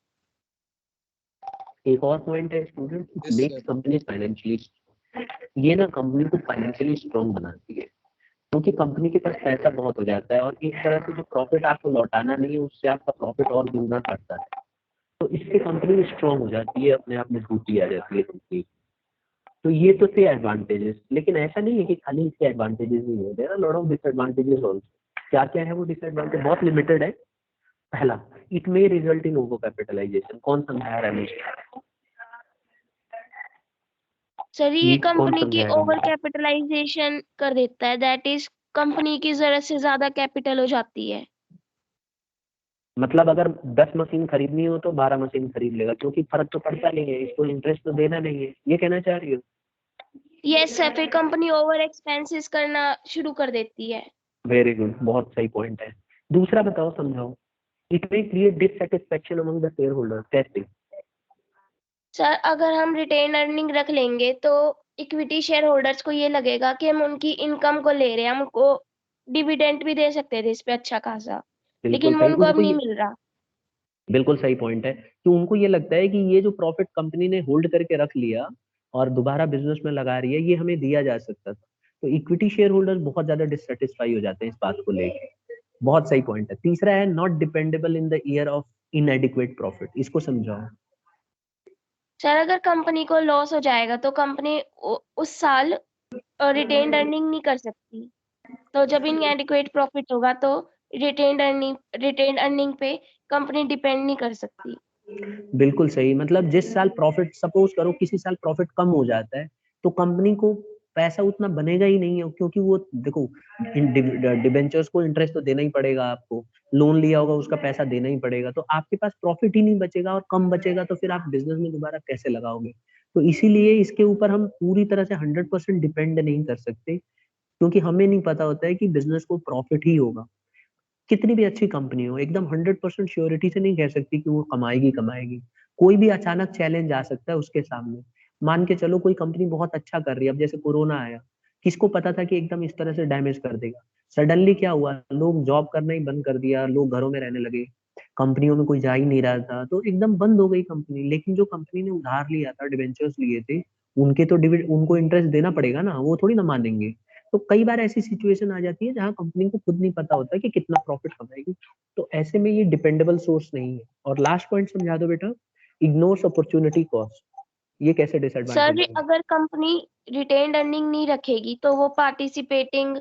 एक और पॉइंट है student, Yes, make sir. Company financially. ये ना कंपनी को फाइनेंशियली स्ट्रॉन्ग बनाती है, क्योंकि कंपनी के पास पैसा बहुत हो जाता है और एक तरह से जो प्रॉफिट आपको लौटाना नहीं है उससे आपका प्रॉफिट और दुगना करता है। तो इससे कंपनी स्ट्रॉन्ग हो जाती है, अपने आप मजबूती आ जाती है कंपनी। तो ये तो थे एडवांटेजेस, लेकिन ऐसा नहीं है कि खाली इसके एडवांटेजेस ही है, there are lot of disadvantages also. क्या क्या है वो डिसएडवांटेज? बहुत लिमिटेड है। पहला, it may result in over capitalisation. कौन समझा रहा है मुझे? सर ये कौन कंपनी की समझाएगा ओवर मुझे? कैपिटलाइजेशन कर देता है, दैट इज कंपनी की जरूरत से ज्यादा कैपिटल हो जाती है। मतलब अगर 10 मशीन खरीदनी हो तो 12 मशीन खरीद लेगा, क्योंकि फर्क तो पड़ता नहीं है, इसको इंटरेस्ट तो देना नहीं है। ये कहना चाह रही हो? यस सर, फिर कंपनी ओवर एक्सपेंसेस करना शुरू कर देती है। वेरी गुड, बहुत सही पॉइंट है। दूसरा बताओ, समझाओ। It may create dissatisfaction among the share holder. कैसे? सर अगर हम रिटेन अर्निंग रख लेंगे तो इक्विटी शेयर होल्डर्स को ये लगेगा कि हम उनकी इनकम को ले रहे हैं, हम उनको डिविडेंड भी दे सकते थे इस पे अच्छा खासा, बिल्कुल लेकिन वो सही। उनको अब उनको नहीं ये मिल रहा। बिल्कुल सही पॉइंट है कि उनको ये लगता है कि ये जो प्रॉफिट कंपनी ने होल्ड करके रख लिया और दोबारा बिजनेस में लगा रही है, ये हमें दिया जा सकता था। तो इक्विटी शेयर होल्डर्स बहुत ज्यादा डिससेटिस्फाई हो जाते हैं इस बात को लेके। बहुत सही पॉइंट है। तीसरा है, not dependable in the year of इनएडिक्वेट profit. इसको समझाओ। सर अगर कंपनी को लॉस हो जाएगा तो कंपनी उस साल रिटेन अर्निंग नहीं कर सकती। तो जब इनएडिक्वेट प्रॉफिट होगा तो रिटेन अर्निंग पे कंपनी डिपेंड नहीं कर सकती। बिल्कुल सही। मतलब जिस साल प्रॉफिट, सपोज करो किसी साल प्रॉफिट कम हो जाता है, तो कंपनी को पैसा उतना बनेगा ही नहीं है, क्योंकि वो देखो, डिबेंचर्स को इंटरेस्ट तो देना ही पड़ेगा आपको, लोन लिया होगा उसका पैसा देना ही पड़ेगा। तो आपके पास प्रॉफिट ही नहीं बचेगा और कम बचेगा, तो फिर आप बिजनेस में दोबारा कैसे लगाओगे? तो इसीलिए इसके ऊपर हम पूरी तरह से 100% डिपेंड नहीं कर सकते, क्योंकि हमें नहीं पता होता है कि बिजनेस को प्रॉफिट ही होगा। कितनी भी अच्छी कंपनी हो, एकदम 100% श्योरिटी से नहीं कह सकती कि वो कमाएगी कमाएगी। कोई भी अचानक चैलेंज आ सकता है उसके सामने। मान के चलो कोई कंपनी बहुत अच्छा कर रही है, अब जैसे कोरोना आया, किसको पता था कि एकदम इस तरह से डैमेज कर देगा। सडनली क्या हुआ, लोग जॉब करना ही बंद कर दिया, लोग घरों में रहने लगे, कंपनियों में कोई जा ही नहीं रहा था, तो एकदम बंद हो गई कंपनी। लेकिन जो कंपनी ने उधार लिया था, डिबेंचर्स लिए थे, उनके तो उनको इंटरेस्ट देना पड़ेगा ना, वो थोड़ी ना मानेंगे। तो कई बार ऐसी सिचुएशन आ जाती है जहाँ कंपनी को खुद नहीं पता होता कि कितना प्रॉफिट कमाएगी, तो ऐसे में ये डिपेंडेबल सोर्स नहीं है। और लास्ट पॉइंट समझा दो बेटा, इग्नोर्स अपॉर्चुनिटी कॉस्ट। ये कैसे सर डिसएडवांटेज जी, है? अगर कंपनी रिटेन्ड अर्निंग नहीं रखेगी तो वो पार्टिसिपेटिंग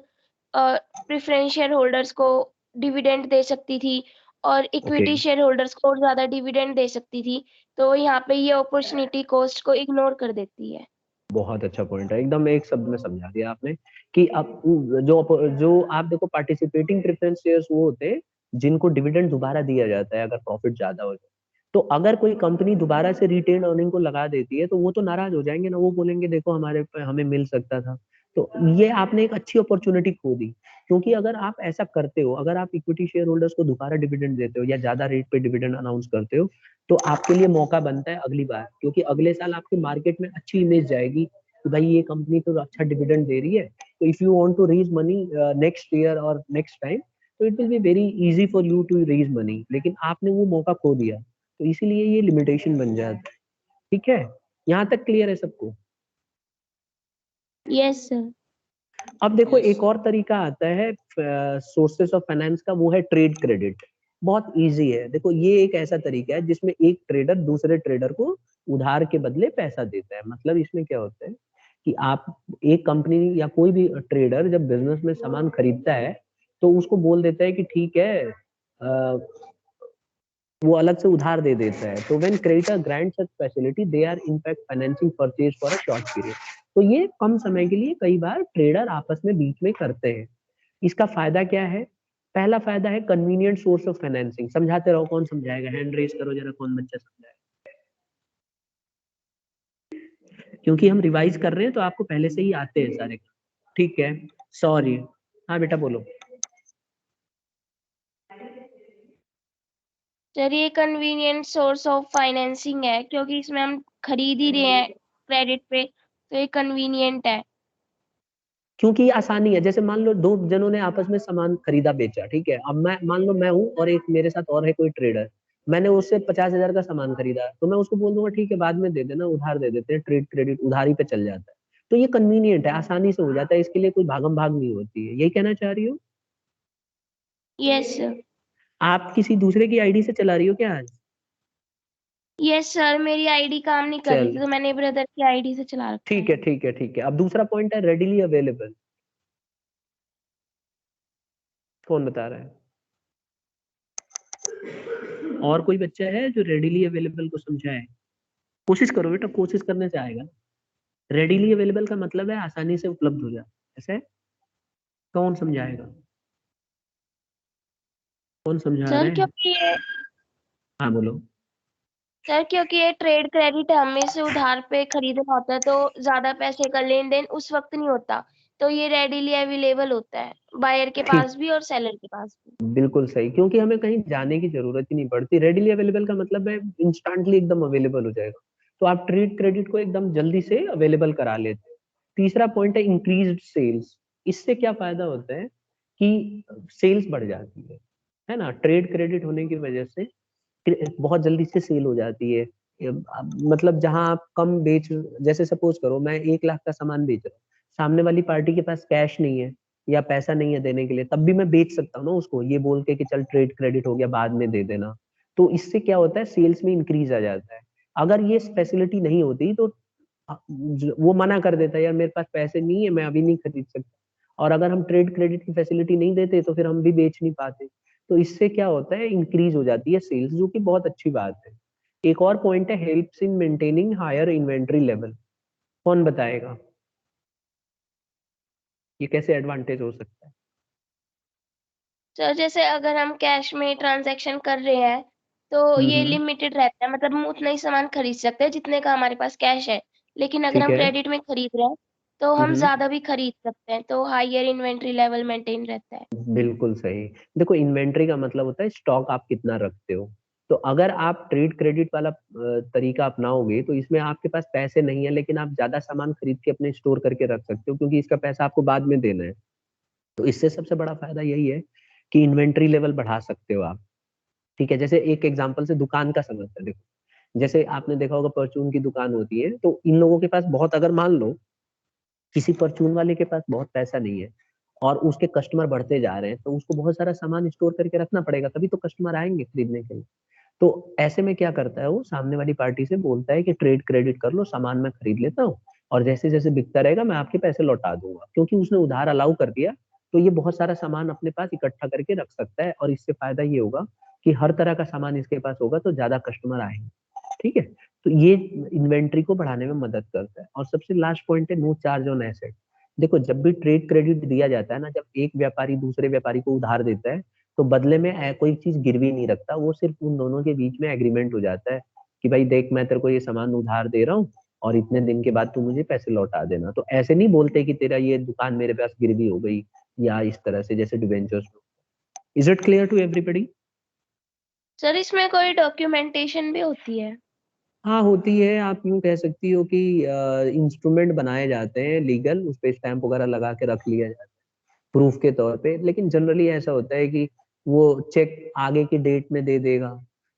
प्रेफरेंस शेयर होल्डर्स को डिविडेंड दे सकती थी और ओके, इक्विटी शेयर होल्डर्स को और ज्यादा डिविडेंड दे सकती थी। तो यहाँ पे ये अपॉर्चुनिटी कॉस्ट को इग्नोर कर देती है। बहुत अच्छा पॉइंट है, एकदम एक शब्द में समझा दिया आपने कि अब जो आप देखो, पार्टिसिपेटिंग प्रेफरेंस शेयर्स वो होते हैं जिनको डिविडेंड दोबारा दिया जाता है अगर प्रॉफिट ज्यादा हो जाए। तो अगर कोई कंपनी दोबारा से रिटेन अर्निंग को लगा देती है तो वो तो नाराज हो जाएंगे ना, वो बोलेंगे देखो हमें मिल सकता था। तो ये आपने एक अच्छी अपॉर्चुनिटी खो दी, क्योंकि अगर आप ऐसा करते हो, अगर आप इक्विटी शेयर होल्डर्स को दोबारा डिविडेंड देते हो या ज्यादा रेट पे डिविडेंड अनाउंस करते हो, तो आपके लिए मौका बनता है अगली बार, क्योंकि अगले साल आपके मार्केट में अच्छी इमेज जाएगी कि भाई ये कंपनी तो अच्छा डिविडेंड दे रही है। तो if you want to raise money next year और नेक्स्ट टाइम, तो it will be very easy for you to raise money. लेकिन आपने वो मौका खो दिया, तो इसीलिए ये लिमिटेशन बन जाता है। ठीक है, यहाँ तक क्लियर है सबको? Yes sir. अब देखो एक और तरीका आता है सोर्सेस ऑफ फाइनेंस का, वो है ट्रेड क्रेडिट। बहुत इजी है, देखो ये एक ऐसा तरीका है जिसमें एक ट्रेडर दूसरे ट्रेडर को उधार के बदले पैसा देता है। मतलब इसमें क्या होता है कि आप, एक कंपनी या कोई भी ट्रेडर जब बिजनेस में सामान खरीदता है तो उसको बोल देता है कि ठीक है, वो अलग से उधार दे देता है। तो when creditor grant such facility, they are in fact financing purchase for a short period. तो ये कम समय के लिए कई बार ट्रेडर आपस में बीच में करते हैं। इसका फायदा क्या है? पहला फायदा है कन्वीनियंट सोर्स ऑफ फाइनेंसिंग। समझाते रहो, कौन समझाएगा? हैंड रेज करो जरा, कौन बच्चा समझाएगा? क्योंकि हम रिवाइज कर रहे हैं तो आपको पहले से ही आते हैं सारे। ठीक है, सॉरी। हाँ बेटा बोलो। सर ये कन्वीनियंट सोर्स ऑफ फाइनेंसिंग है क्योंकि इसमें हम खरीद ही रहे हैं क्रेडिट पे, तो ये कन्वीनियंट है। क्योंकि ये आसानी है। जैसे मान लो दो जनों ने आपस में सामान खरीदा बेचा, ठीक है, अब मैं मान लो मैं हूँ और एक मेरे साथ और है कोई ट्रेडर, मैंने उससे 50,000 का सामान खरीदा, तो मैं उसको बोल दूंगा ठीक है बाद में दे देना, उधार दे देते हैं, ट्रेड क्रेडिट उधारी पे चल जाता है। तो ये कन्वीनियंट है, आसानी से हो जाता है, इसके लिए कोई भागम भाग नहीं होती है। यही कहना चाह रही हो? Yes sir. आप किसी दूसरे की आईडी से चला रही हो क्या आज? यस सर, मेरी आईडी काम नहीं कर रही चल थी तो मैंने ब्रदर की आईडी से चला रखा ठीक है। है, ठीक है, ठीक है। अब दूसरा पॉइंट है रेडिली अवेलेबल। कौन बता रहा है? और कोई बच्चा है जो रेडिली अवेलेबल को समझाए? कोशिश करो बेटा, कोशिश करने से आएगा। रेडिली अवेलेबल का मतलब है आसानी से उपलब्ध हो जाए, ऐसे? कौन समझाएगा? कौन समझा सर रहे हैं? क्योंकि ये हाँ बोलो। सर क्योंकि ये ट्रेड क्रेडिट हमें से उधार पे खरीदना होता है तो ज्यादा पैसे का लेन देन उस वक्त नहीं होता, तो ये रेडिली अवेलेबल होता है बायर के ठीक, पास भी और सेलर के पास भी। बिल्कुल सही, क्योंकि हमें कहीं जाने की जरूरत ही नहीं पड़ती। रेडिली अवेलेबल का मतलब है इंस्टेंटली एकदम अवेलेबल हो जाएगा, तो आप ट्रेड क्रेडिट को एकदम जल्दी से अवेलेबल करा लेते हैं। तीसरा पॉइंट है इंक्रीज्ड सेल्स। इससे क्या फायदा होता है कि सेल्स बढ़ जाती है ना? ट्रेड क्रेडिट होने की वजह से बहुत जल्दी से सेल हो जाती है। मतलब जहां आप कम बेच, जैसे सपोज करो मैं 1 लाख का सामान बेच रहा हूँ, सामने वाली पार्टी के पास कैश नहीं है या पैसा नहीं है देने के लिए, तब भी मैं बेच सकता हूँ ना उसको, ये बोल के कि चल ट्रेड क्रेडिट हो गया बाद में दे देना। तो इससे क्या होता है, सेल्स में इंक्रीज आ जाता है। अगर ये फैसिलिटी नहीं होती तो वो मना कर देता है, यार मेरे पास पैसे नहीं है, मैं अभी नहीं खरीद सकता। और अगर हम ट्रेड क्रेडिट की फैसिलिटी नहीं देते तो फिर हम भी बेच नहीं पाते। तो इससे क्या होता है, इंक्रीज हो जाती है सेल्स, जो कि बहुत अच्छी बात है। एक और पॉइंट है helps in maintaining higher inventory level. कौन बताएगा ये कैसे एडवांटेज हो सकता है? सर जैसे अगर हम कैश में ट्रांजैक्शन कर रहे हैं तो ये हम्म, लिमिटेड रहता है, मतलब हम उतना ही सामान खरीद सकते हैं जितने का हमारे पास कैश है। लेकिन अगर ठीक हम है। क्रेडिट में खरीद रहे हैं तो हम हम्म, ज्यादा भी खरीद सकते हैं, तो हायर इन्वेंट्री लेवल मेंटेन रहता है। बिल्कुल सही। देखो इन्वेंट्री का मतलब होता है स्टॉक आप कितना रखते हो। तो अगर आप ट्रेड क्रेडिट वाला तरीका अपनाओगे तो इसमें आपके पास पैसे नहीं है, लेकिन आप ज्यादा सामान खरीद के अपने स्टोर करके रख सकते हो, क्योंकि इसका पैसा आपको बाद में देना है। तो इससे सबसे बड़ा फायदा यही है कि इन्वेंट्री लेवल बढ़ा सकते हो आप। ठीक है, जैसे एक एग्जांपल से दुकान का समझते हैं। देखो, जैसे आपने देखा होगा परचून की दुकान होती है, तो इन लोगों के पास बहुत, अगर मान लो किसी परचून वाले के पास बहुत पैसा नहीं है और उसके कस्टमर बढ़ते जा रहे हैं, तो उसको बहुत सारा सामान स्टोर करके रखना पड़ेगा, तभी तो कस्टमर आएंगे खरीदने के लिए। तो ऐसे में क्या करता है वो, सामने वाली पार्टी से बोलता है कि ट्रेड क्रेडिट कर लो, सामान मैं खरीद लेता हूँ और जैसे जैसे बिकता रहेगा मैं आपके पैसे लौटा दूंगा। क्योंकि उसने उधार अलाउ कर दिया, तो ये बहुत सारा सामान अपने पास इकट्ठा करके रख सकता है, और इससे फायदा ये होगा कि हर तरह का सामान इसके पास होगा, तो ज्यादा कस्टमर आएंगे। ठीक है, तो ये इन्वेंट्री को बढ़ाने में मदद करता है। और सबसे लास्ट पॉइंट है नो चार्ज ऑन एसेट। देखो, जब भी ट्रेड क्रेडिट दिया जाता है ना, जब एक व्यापारी दूसरे व्यापारी को उधार देता है, तो बदले में कोई चीज गिरवी नहीं रखता, वो सिर्फ उन दोनों के बीच में एग्रीमेंट हो जाता है कि भाई देख, मैं तेरे को ये सामान उधार दे रहा हूँ और इतने दिन के बाद तू मुझे पैसे लौटा देना। तो ऐसे नहीं बोलते कि तेरा ये दुकान मेरे पास गिरवी हो गई, या इस तरह से जैसे debentures. Is it clear to everybody? Sir इसमें कोई डॉक्यूमेंटेशन भी होती है? हाँ, होती है। आप यूं कह सकती हो कि इंस्ट्रूमेंट बनाए जाते हैं लीगल, उस पे स्टैंप वगैरह लगा के रख लिया जाता है प्रूफ के तौर पे। लेकिन जनरली ऐसा होता है कि वो चेक आगे की डेट में दे देगा।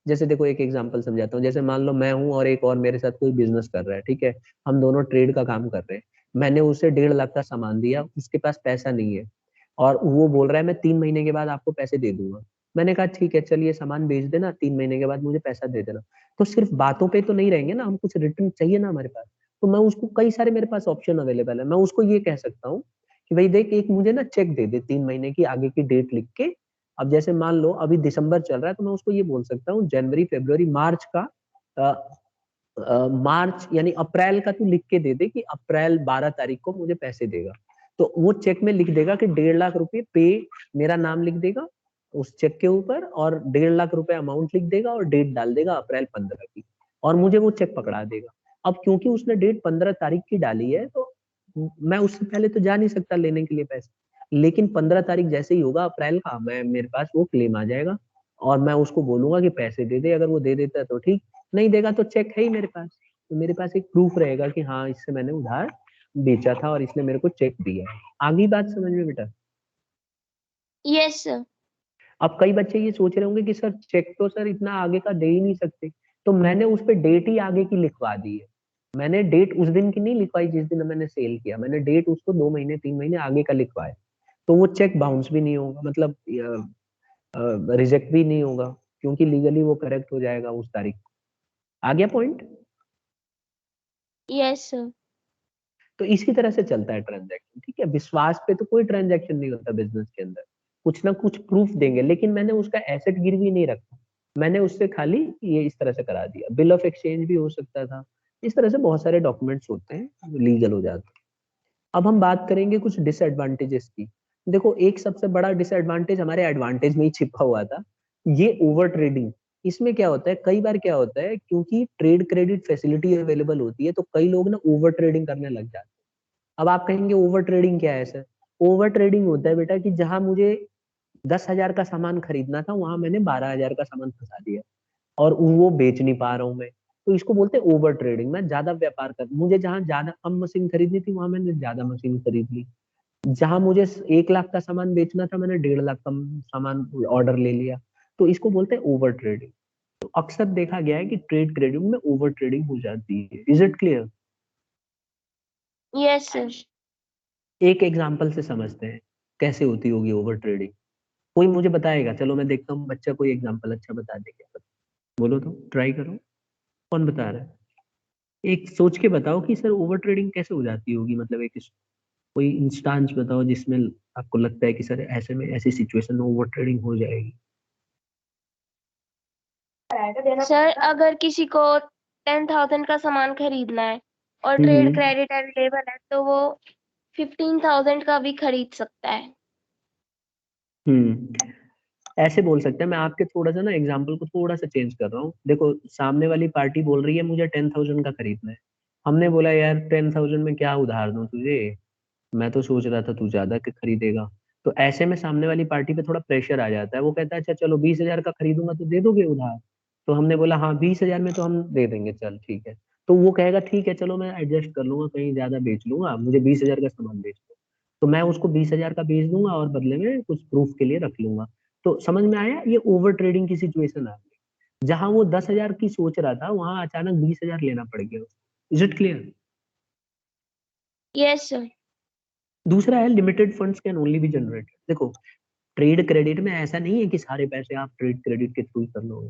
जैसे देखो, एक एग्जांपल समझाता हूँ। जैसे मान लो मैं हूँ और एक और मेरे साथ कोई बिजनेस कर रहा है, ठीक है, हम दोनों ट्रेड का काम कर रहे हैं। मैंने उसे 1.5 लाख का सामान दिया, उसके पास पैसा नहीं है, और वो बोल रहा है मैं 3 महीने के बाद आपको पैसे दे दूंगा। मैंने कहा ठीक है, चलिए सामान बेच देना, 3 महीने के बाद मुझे पैसा दे देना। तो सिर्फ बातों पे तो नहीं रहेंगे ना, हम कुछ रिटर्न चाहिए ना हमारे पास। तो मैं उसको, कई सारे मेरे पास ऑप्शन अवेलेबल है, मैं उसको ये कह सकता हूँ कि भाई देख, एक मुझे ना चेक दे दे 3 महीने की आगे की डेट लिख के। अब जैसे मान लो अभी दिसंबर चल रहा है, तो मैं उसको ये बोल सकता हूँ जनवरी फरवरी मार्च का, मार्च यानी अप्रैल का तू लिख के दे दे कि अप्रैल 12 तारीख को मुझे पैसे देगा। तो वो चेक में लिख देगा कि 1.5 लाख रुपए पे, मेरा नाम लिख देगा उस चेक के ऊपर, और 1.5 लाख रुपए अमाउंट लिख देगा और डेट डाल देगा अप्रैल 15 की, और मुझे वो चेक पकड़ा देगा। अब क्योंकि उसने डेट 15 तारीख की डाली है, तो मैं उससे पहले तो जा नहीं सकता लेने के लिए पैसे। लेकिन 15 तारीख जैसे ही होगा अप्रैल का, मैं, मेरे पास वो क्लेम आ जाएगा, और मैं उसको बोलूंगा कि पैसे दे दे। अगर वो दे देता है तो ठीक, नहीं देगा तो चेक है ही मेरे पास। तो मेरे पास एक प्रूफ रहेगा कि हाँ, इससे मैंने उधार बेचा था और इसने मेरे को चेक दिया है। आगे बात समझ में बेटा? Yes sir. अब कई बच्चे ये सोच रहे होंगे कि सर चेक तो सर इतना आगे का दे ही नहीं सकते। तो मैंने उस पे डेट ही आगे की लिखवा दी है। मैंने डेट उस दिन की नहीं लिखवाई जिस दिन मैंने सेल किया, मैंने डेट उसको 2 महीने 3 महीने आगे का लिखवाया। तो वो चेक बाउंस भी नहीं होगा, मतलब रिजेक्ट भी नहीं होगा, क्योंकि लीगली वो करेक्ट हो जाएगा उस तारीख को। आ गया पॉइंट? Yes sir. तो इसी तरह से चलता है ट्रांजैक्शन। ठीक है, विश्वास पे तो कोई ट्रांजैक्शन नहीं होता बिजनेस के अंदर। कुछ ना कुछ प्रूफ देंगे, लेकिन मैंने उसका एसेट गिरवी नहीं रखा, मैंने उससे खाली ये इस तरह से करा दिया। बिल ऑफ एक्सचेंज भी हो सकता था। इस तरह से बहुत सारे डॉक्यूमेंट्स होते हैं, लीगल हो जाते हैं। अब हम बात करेंगे कुछ डिसएडवांटेजेस की। देखो, एक सबसे बड़ा डिसएडवांटेज हमारे एडवांटेज में ही छिपा हुआ था, ये ओवर ट्रेडिंग। इसमें क्या होता है, कई बार क्या होता है, क्योंकि ट्रेड क्रेडिट फैसिलिटी अवेलेबल होती है, तो कई लोग ना ओवर ट्रेडिंग करने लग जाते हैं। अब आप कहेंगे ओवर ट्रेडिंग क्या है सर? ओवर ट्रेडिंग होता है बेटा कि जहां मुझे 10,000 का सामान खरीदना था, वहां मैंने 12,000 का सामान फंसा दिया और वो बेच नहीं पा रहा हूँ मैं। तो इसको बोलते हैं ओवर ट्रेडिंग। मैं ज्यादा व्यापार कर, मुझे जहां ज्यादा कम मशीन खरीदनी थी, वहां मैंने ज्यादा मशीन खरीद ली। जहां मुझे 1 लाख का सामान बेचना था, मैंने 1.5 लाख का सामान ऑर्डर ले लिया। तो इसको बोलते हैं ओवर ट्रेडिंग। तो अक्सर देखा गया है कि ट्रेड क्रेडिट में ओवर ट्रेडिंग हो जाती है। Is it clear? Yes sir. एक एग्जांपल से समझते हैं कैसे होती होगी ओवर ट्रेडिंग। कोई मुझे बताएगा? चलो मैं देखता हूँ बच्चा कोई एग्जांपल अच्छा बता देगा। बोलो तो, ट्राई करो। कौन बता रहा है? एक सोच के बताओ कि सर ओवर ट्रेडिंग कैसे हो जाती होगी, मतलब एक कोई इंस्टांस बताओ जिसमें आपको लगता है कि सर ऐसे में, ऐसी सिचुएशन में ओवर ट्रेडिंग हो जाएगी। सर अगर किसी को 10,000 का सामान खरीदना है और ट्रेड हम्म क्रेडिट अवेलेबल है तो वो 15,000 का भी खरीद सकता है। हम्म ऐसे बोल सकते हैं। मैं आपके थोड़ा सा ना एग्जाम्पल को थोड़ा सा चेंज कर रहा हूँ। देखो, सामने वाली पार्टी बोल रही है मुझे 10,000 का खरीदना है। हमने बोला यार 10,000 में क्या उधार दूं तुझे, मैं तो सोच रहा था तू ज्यादा के खरीदेगा। तो ऐसे में सामने वाली पार्टी पे थोड़ा प्रेशर आ जाता है, वो कहता है अच्छा चलो 20,000 का खरीदूंगा तो दे दोगे उधार? तो हमने बोला हाँ 20,000 में तो हम दे देंगे, चल ठीक है। तो वो कहेगा ठीक है चलो मैं एडजस्ट कर लूंगा, कहीं ज्यादा बेच लूंगा, मुझे 20,000 का सामान बेच दो। तो मैं उसको 20,000 का बेच दूंगा और बदले में कुछ प्रूफ के लिए रख लूंगा। तो समझ में आया, ये ओवर ट्रेडिंग की सिचुएशन आ गई। जहां वो 10,000 की सोच रहा था वहां अचानक 20,000 लेना पड़ गया। Is it clear? Yes sir. दूसरा है limited funds can only be generated. देखो ट्रेड क्रेडिट में ऐसा नहीं है कि सारे पैसे आप ट्रेड क्रेडिट के थ्रू कर लो,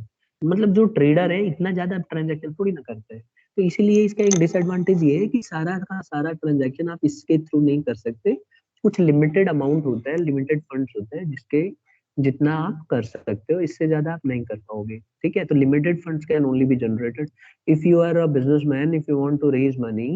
मतलब जो ट्रेडर है इतना ज्यादा ट्रांजैक्शन थोड़ी ना करते हैं। तो इसीलिए इसका एक डिसएडवांटेज ये है कि सारा का सारा ट्रांजैक्शन आप इसके थ्रू नहीं कर सकते। कुछ लिमिटेड अमाउंट होता है, लिमिटेड फंड्स होते हैं जिसके जितना आप कर सकते हो, इससे ज्यादा आप नहीं कर पाओगे। ठीक है, तो limited funds can only be generated. If you are a businessman, if you want to raise money,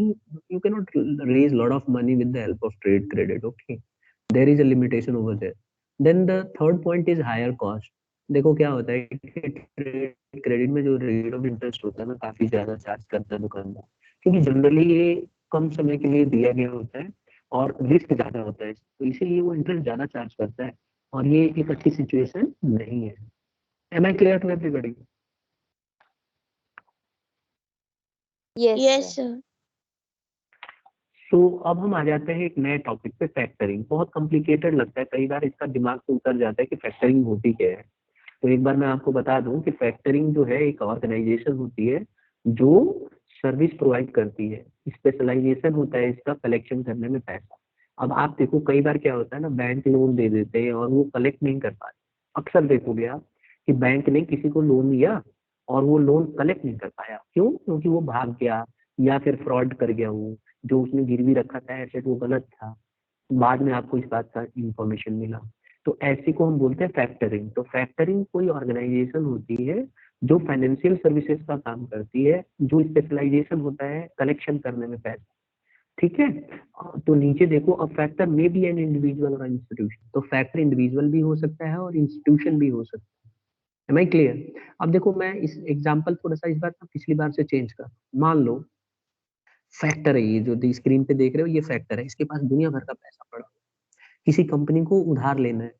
you can not raise lot of money with the help of trade credit. Okay, there is a limitation over there. Then the third point is higher cost. देखो क्या होता है कि trade credit में जो rate of interest होता है ना, काफी ज्यादा चार्ज करता है दुकानदार, क्योंकि जनरली ये कम समय के लिए दिया गया होता है और रिस्क ज्यादा होता है, तो इसीलिए वो इंटरेस्ट ज्यादा चार्ज करता है, और ये एक अच्छी सिचुएशन नहीं है। Am I clear to everybody? Yes, yes sir. Sir. तो अब हम आ जाते हैं एक नए टॉपिक पे, फैक्टरिंग। बहुत कॉम्प्लिकेटेड लगता है, कई बार इसका दिमाग से उतर जाता है कि फैक्टरिंग होती क्या है। तो एक बार मैं आपको बता दूं कि फैक्टरिंग जो है एक ऑर्गेनाइजेशन होती है जो सर्विस प्रोवाइड करती है। स्पेशलाइजेशन होता है इसका कलेक्शन करने में पैसा। अब आप देखो कई बार क्या होता है ना, बैंक लोन दे देते हैं और वो कलेक्ट नहीं कर पाते। अक्सर देखोगे आप कि बैंक ने किसी को लोन दिया और वो लोन कलेक्ट नहीं कर पाया। क्यों? क्योंकि वो भाग गया या फिर फ्रॉड कर गया। वो जो उसने गिरवी रखा था एसेट वो गलत था, बाद में आपको इस बात का इंफॉर्मेशन मिला। तो ऐसी को हम बोलते हैं फैक्टरिंग। तो फैक्टरिंग कोई ऑर्गेनाइजेशन होती है जो फाइनेंशियल सर्विसेज का काम करती है, जो स्पेशलाइजेशन होता है कलेक्शन करने में पैसा। ठीक है, तो नीचे देखो, a factor may be an individual और इंस्टीट्यूशन। तो फैक्टर इंडिविजुअल भी हो सकता है और इंस्टीट्यूशन भी हो सकता है। Am I clear? अब देखो मैं इस एग्जांपल थोड़ा सा इस बार ना पिछली बार से चेंज कर, मान लो फैक्टर है, ये जो स्क्रीन पे देख रहे हो ये फैक्टर है, इसके पास दुनिया भर का पैसा पड़ा, किसी कंपनी को उधार लेना है।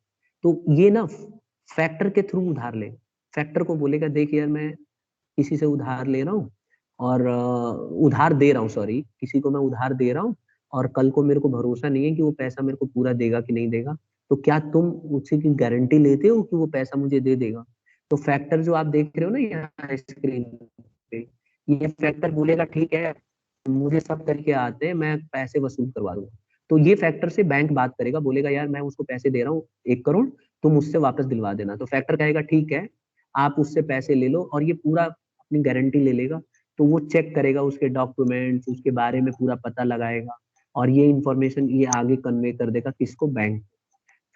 तो ये ना फैक्टर के थ्रू उधार ले, फैक्टर को बोलेगा देख यार मैं किसी से उधार ले रहा हूँ और उधार दे रहा हूँ, सॉरी, किसी को मैं उधार दे रहा हूँ और कल को मेरे को भरोसा नहीं है कि वो पैसा मेरे को पूरा देगा कि नहीं देगा। तो क्या तुम उससे की गारंटी लेते हो कि वो पैसा मुझे दे देगा? तो फैक्टर जो आप देख रहे हो ना यहाँ स्क्रीन पे, ये फैक्टर बोलेगा ठीक है मुझे सब तरीके आते हैं, मैं पैसे वसूल करवा दूंगा। तो ये फैक्टर से बैंक बात करेगा, बोलेगा यार मैं उसको पैसे दे रहा हूँ 1 करोड़, तुम उससे वापस दिलवा देना। तो फैक्टर कहेगा ठीक है, आप उससे पैसे ले लो, और ये पूरा अपनी गारंटी ले लेगा। तो वो चेक करेगा उसके डॉक्यूमेंट्स, उसके बारे में पूरा पता लगाएगा, और ये इंफॉर्मेशन ये आगे कन्वे कर देगा किसको? बैंक।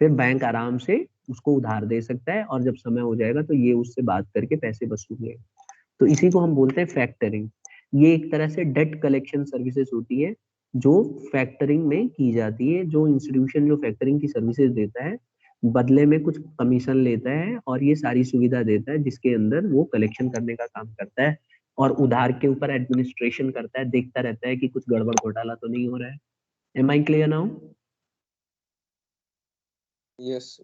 फिर बैंक आराम से उसको उधार दे सकता है, और जब समय हो जाएगा तो ये उससे बात करके पैसे वसूल लेगा। तो इसी को हम बोलते हैं फैक्टरिंग। ये एक तरह से डेट कलेक्शन सर्विसेज होती है जो फैक्टरिंग में की जाती है। जो इंस्टीट्यूशन जो फैक्टरिंग की सर्विसेज देता है बदले में कुछ कमीशन लेता है और ये सारी सुविधा देता है, जिसके अंदर वो कलेक्शन करने का काम करता है और उधार के ऊपर एडमिनिस्ट्रेशन करता है, देखता रहता है कि कुछ गड़बड़ घोटाला तो नहीं हो रहा है। Am I clear now? Yes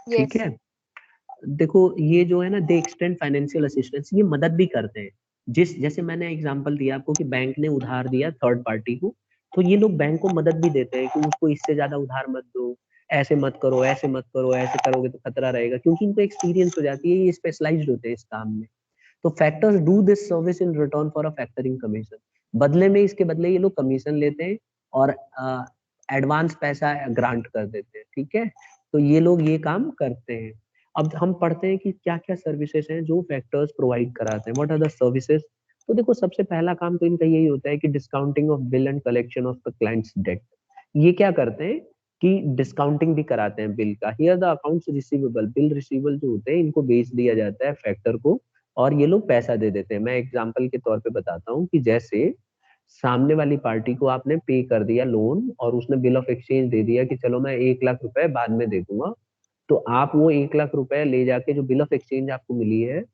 ठीक Yes. है, देखो ये जो है ना दे एक्सटेंड फाइनेंशियल असिस्टेंस, ये मदद भी करते हैं। जिस जैसे मैंने एग्जांपल दिया आपको कि बैंक ने उधार दिया थर्ड पार्टी को, तो ये लोग बैंक को मदद भी देते हैं कि उसको इससे ज्यादा उधार मत दो, ऐसे मत करो, ऐसे मत करो, ऐसे करोगे तो खतरा रहेगा, क्योंकि इनको एक्सपीरियंस हो जाती है, ये स्पेशलाइज्ड होते हैं इस काम में। तो factors do this service in return for a factoring commission. बदले में इसके बदले ये लोग कमीशन लेते हैं और एडवांस पैसा ग्रांट कर देते हैं। ठीक है, तो ये लोग ये काम करते हैं। अब हम पढ़ते हैं कि क्या क्या सर्विसेज हैं जो फैक्टर्स प्रोवाइड कराते हैं, व्हाट आर द सर्विसेज। तो देखो सबसे पहला काम तो इनका यही होता है कि discounting of bill and collection of the clients debt. ये क्या करते हैं कि डिस्काउंटिंग भी कराते हैं बिल का। Here the accounts receivable, bill receivable जो होते हैं इनको बेच दिया जाता है फैक्टर को और ये लोग पैसा दे देते हैं। मैं एग्जांपल के तौर पे बताता हूँ कि जैसे सामने वाली पार्टी को आपने पे कर दिया लोन और उसने बिल ऑफ एक्सचेंज दे दिया कि चलो मैं 1 लाख रुपए बाद में दे दूंगा, तो आप वो 1 लाख रुपए ले जाके जो बिल ऑफ एक्सचेंज आपको मिली है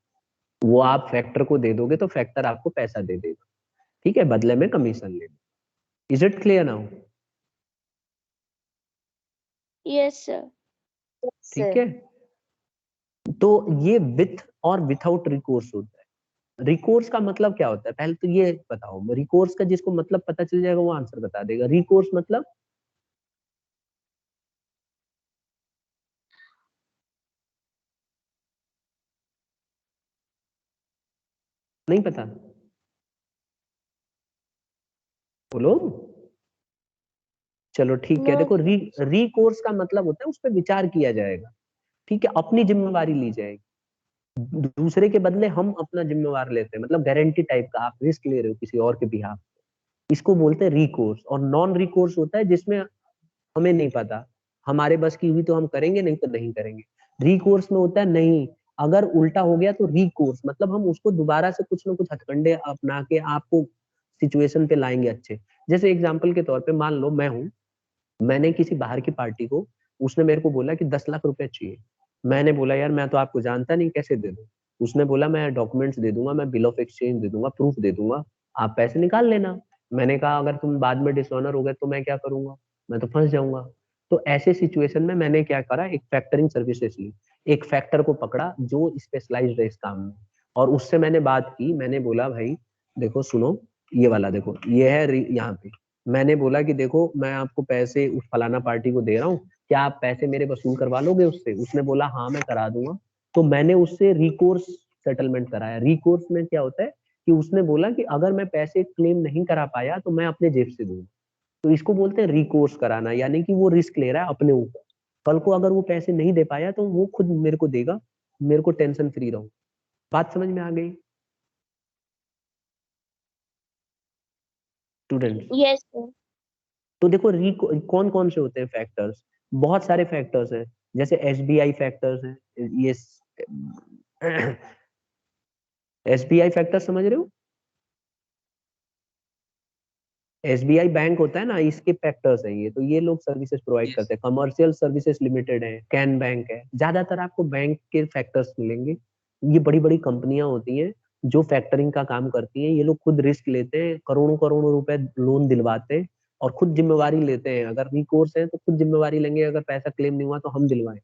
वो आप फैक्टर को दे दोगे, तो फैक्टर आपको पैसा दे देगा। ठीक है, बदले में कमीशन ले। Is it clear now? Yes sir. ठीक Sir. है, तो ये विथ और विथआउट रिकोर्स होता है। रिकोर्स का मतलब क्या होता है, पहले तो ये बताओ। रिकोर्स का जिसको मतलब पता चल जाएगा वो आंसर बता देगा। रिकोर्स मतलब नहीं पता, बोलो। चलो ठीक है, नो देखो रिकोर्स का मतलब होता है उस पर विचार किया जाएगा, ठीक है, अपनी जिम्मेवारी ली जाएगी, दूसरे के बदले हम अपना जिम्मेवार लेते हैं, मतलब गारंटी टाइप का, आप रिस्क ले रहे हो किसी और के बिहाफ, इसको बोलते हैं रिकोर्स। और नॉन रिकोर्स होता है जिसमें हमें नहीं पता, हमारे बस की हुई तो हम करेंगे, नहीं तो नहीं करेंगे। रिकोर्स में होता है नहीं, अगर उल्टा हो गया तो रिकोर्स मतलब हम उसको दोबारा से कुछ ना कुछ हथकंडे अपना के आपको सिचुएशन पे लाएंगे अच्छे। जैसे एग्जाम्पल के तौर पे मान लो मैं हूं, मैंने किसी बाहर की पार्टी को, उसने मेरे को बोला कि 10 लाख रुपए चाहिए। मैंने बोला यार मैं तो आपको जानता नहीं, कैसे दे दूं। उसने बोला मैं डॉक्यूमेंट्स दे दूंगा, मैं बिल ऑफ एक्सचेंज दे दूंगा, प्रूफ दे दूंगा, आप पैसे निकाल लेना। मैंने कहा अगर तुम बाद में डिसऑनर हो गए तो मैं क्या करूंगा, मैं तो फंस जाऊंगा। तो ऐसे सिचुएशन में मैंने क्या करा, एक फैक्टरिंग सर्विसेज ली, एक फैक्टर को पकड़ा जो स्पेशलाइज्ड है इस काम में, और उससे मैंने बात की। मैंने बोला भाई देखो सुनो, ये वाला देखो, ये है यहाँ पे। मैंने बोला कि देखो मैं आपको पैसे उस फलाना पार्टी को दे रहा हूँ, क्या आप पैसे मेरे वसूल करवा लोगे उससे। उसने बोला हाँ मैं करा दूंगा। तो मैंने उससे रिकोर्स सेटलमेंट कराया। रिकोर्स में क्या होता है कि उसने बोला कि अगर मैं पैसे क्लेम नहीं करा पाया तो मैं अपने जेब से दूंगा। तो इसको बोलते हैं रिकोर्स कराना, यानी कि वो रिस्क ले रहा है अपने ऊपर, कल को अगर वो पैसे नहीं दे पाया तो वो खुद मेरे को देगा, मेरे को टेंशन फ्री रहूं। बात समझ में आ गई स्टूडेंट? Yes sir. तो देखो कौन कौन से होते हैं फैक्टर्स, बहुत सारे फैक्टर्स हैं। जैसे एसबीआई फैक्टर्स हैं, ये एसबीआई फैक्टर समझ रहे हो, एसबीआई बैंक होता है ना, इसके फैक्टर्स हैं ये। तो ये लोग सर्विसेज प्रोवाइड यस करते हैं, कमर्शियल सर्विसेज लिमिटेड है, कैन बैंक है, ज्यादातर आपको बैंक के फैक्टर्स मिलेंगे। ये बड़ी बड़ी कंपनियां होती हैं जो फैक्टरिंग का काम करती हैं। ये लोग खुद रिस्क लेते हैं, करोड़ों करोड़ों रुपए लोन दिलवाते हैं और खुद जिम्मेवारी लेते हैं। अगर रिकोर्स है तो खुद जिम्मेवारी लेंगे, अगर पैसा क्लेम नहीं हुआ तो हम दिलवाएं।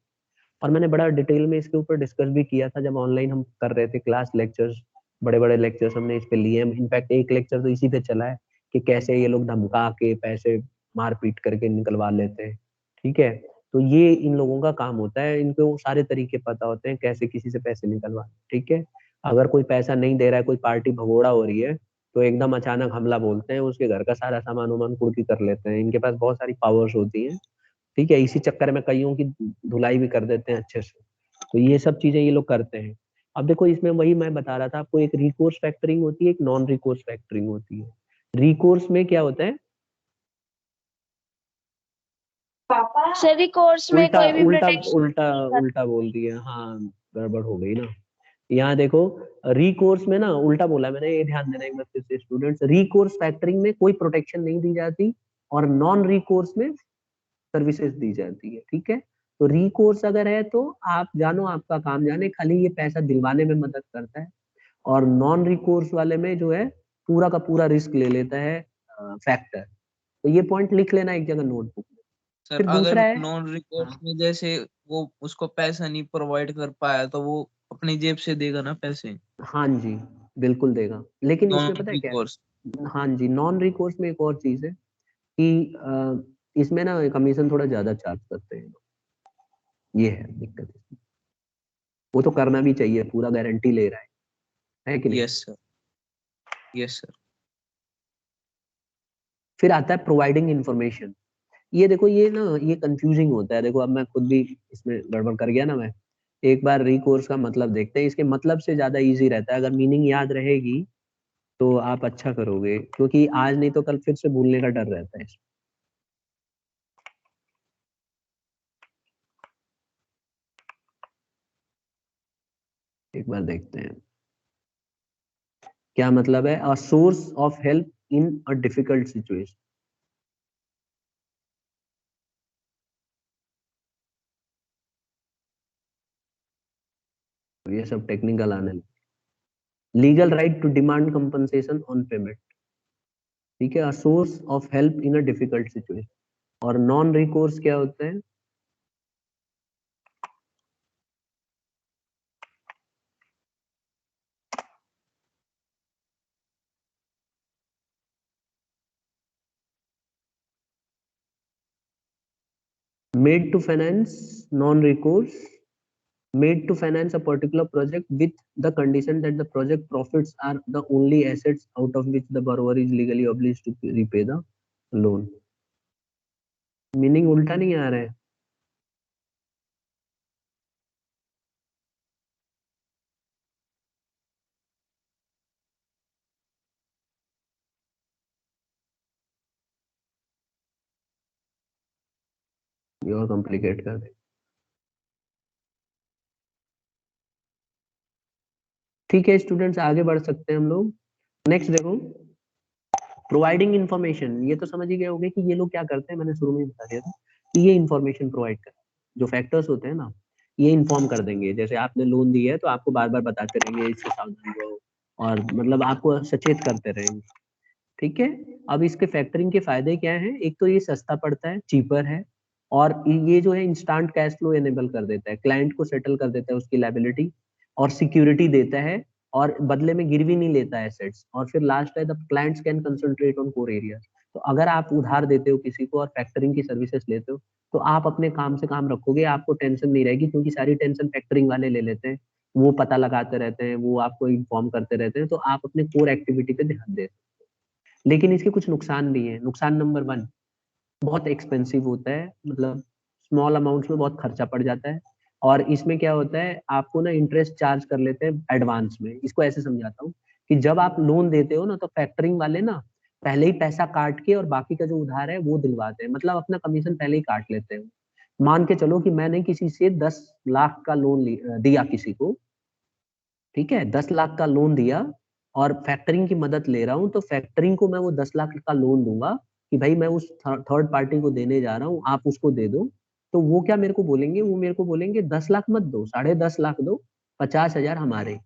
और मैंने बड़ा डिटेल में इसके ऊपर डिस्कस भी किया था जब ऑनलाइन हम कर रहे थे क्लास लेक्चर्स, बड़े बड़े लेक्चर्स हमने इस पे लिए। इनफैक्ट एक लेक्चर तो इसी पे चला है कि कैसे ये लोग धमका के पैसे मार पीट करके निकलवा लेते हैं, ठीक है। तो ये इन लोगों का काम होता है, इनको सारे तरीके पता होते हैं कैसे किसी से पैसे निकलवा, ठीक है। अगर कोई पैसा नहीं दे रहा है, कोई पार्टी भगोड़ा हो रही है, तो एकदम अचानक हमला बोलते हैं, उसके घर का सारा सामान वामान कुर्की कर लेते हैं। इनके पास बहुत सारी पावर्स होती हैं, ठीक है। इसी चक्कर में कईयों की धुलाई भी कर देते हैं अच्छे से। तो ये सब चीजें ये लोग करते हैं। अब देखो इसमें वही मैं बता रहा था आपको, एक रिकोर्स फैक्टरिंग होती है, एक नॉन रिकोर्स फैक्टरिंग होती है। रिकोर्स में क्या होता है, सर रिकोर्स में उल्टा कोई भी उल्टा प्रोटेक्शन उल्टा नहीं कर। उल्टा बोल दिया, हाँ गड़बड़ हो गई ना। यहाँ देखो रिकोर्स में ना उल्टा बोला मैंने, ये ध्यान देना एक बार फिर से स्टूडेंट्स। रिकोर्स फैक्टरिंग में कोई प्रोटेक्शन नहीं दी जाती और नॉन रिकोर्स में सर्विसेज दी जाती है, ठीक है। तो रिकोर्स अगर है तो आप जानो, आपका काम जाने, खाली ये पैसा दिलवाने में मदद करता है। और नॉन रिकोर्स वाले में जो है पूरा का पूरा रिस्क ले लेता है फैक्टर। तो ये पॉइंट लिख लेना एक जगह नोटबुक में। सर, फिर अगर दूसरा है, नॉन रिकोर्स हाँ, में जैसे वो उसको पैसा नहीं प्रोवाइड कर पाया तो वो अपनी जेब से देगा ना पैसे। हाँ जी बिल्कुल देगा, लेकिन नॉन इसमें पता है क्या रिकोर्स। है, हाँ जी नॉन रिकोर्स में एक और चीज है कि इसमें ना कमीशन थोड़ा ज्यादा चार्ज करते हैं, ये है दिक्कत। वो तो करना भी चाहिए, पूरा गारंटी ले रहा है कि नहीं। Yes sir. Yes sir. फिर आता है प्रोवाइडिंग इन्फॉर्मेशन। ये देखो ये ना ये कंफ्यूजिंग होता है, देखो अब मैं खुद भी इसमें गड़बड़ कर गया ना मैं। एक बार रिकोर्स का मतलब देखते हैं, इसके मतलब से ज्यादा इजी रहता है, अगर मीनिंग याद रहेगी तो आप अच्छा करोगे, क्योंकि आज नहीं तो कल फिर से भूलने का डर रहता है। एक बार देखते हैं क्या मतलब है, a source of help in a difficult situation. ये सब टेक्निकल आने, legal right to demand compensation on payment, ठीक है। A source of help in a difficult situation. और नॉन रिकोर्स क्या होते हैं, Made to finance non-recourse, made to finance a particular project with the condition that the project profits are the only assets out of which the borrower is legally obliged to repay the loan. Meaning उल्टा नहीं आ रहा है? ये और complicate कर दे। ठीक है students, आगे बढ़ सकते हैं हम लोग। नेक्स्ट देखो, प्रोवाइडिंग इंफॉर्मेशन। ये तो समझ ही गए होंगे कि ये लोग क्या करते हैं, मैंने शुरू में बता दिया था कि ये इंफॉर्मेशन प्रोवाइड कर, जो फैक्टर्स होते हैं ना, ये इन्फॉर्म कर देंगे। जैसे आपने लोन दिया है तो आपको बार बार बताते रहेंगे इससे सावधान रहो, और मतलब आपको सचेत करते रहेंगे। ठीक है, अब इसके फैक्टरिंग के फायदे क्या हैं? एक तो ये सस्ता पड़ता है, चीपर है, और ये जो है इंस्टेंट कैश फ्लो एनेबल कर देता है, क्लाइंट को सेटल कर देता है उसकी लायबिलिटी, और सिक्योरिटी देता है, और बदले में गिरवी नहीं लेता है एसेट्स। और फिर लास्ट है, the clients can concentrate on core areas. तो अगर आप उधार देते हो किसी को और फैक्टरिंग की सर्विसेज लेते हो, तो आप अपने काम से काम रखोगे, आपको टेंशन नहीं रहेगी, क्योंकि सारी टेंशन फैक्टरिंग वाले ले लेते हैं, वो पता लगाते रहते हैं, वो आपको इन्फॉर्म करते रहते हैं, तो आप अपने कोर एक्टिविटी पे ध्यान देते हैं। लेकिन इसके कुछ नुकसान भी हैं। नुकसान नंबर 1, बहुत एक्सपेंसिव होता है, मतलब स्मॉल अमाउंट्स में बहुत खर्चा पड़ जाता है। और इसमें क्या होता है, आपको ना इंटरेस्ट चार्ज कर लेते हैं एडवांस में। इसको ऐसे समझाता हूँ कि जब आप लोन देते हो ना, तो फैक्टरिंग वाले ना पहले ही पैसा काट के और बाकी का जो उधार है वो दिलवाते हैं, मतलब अपना कमीशन पहले ही काट लेते हैं। मान के चलो कि मैंने किसी से 10 लाख का लोन दिया किसी को, ठीक है, 10 लाख का लोन दिया और फैक्टरिंग की मदद ले रहा हूँ, तो फैक्टरिंग को मैं वो 10 लाख का लोन दूंगा कि भाई मैं उस थर्ड पार्टी को देने जा रहा हूँ, आप उसको दे दो। तो वो क्या मेरे को बोलेंगे, वो मेरे को बोलेंगे 10 लाख मत दो, 10.5 लाख दो, 50,000 हमारे,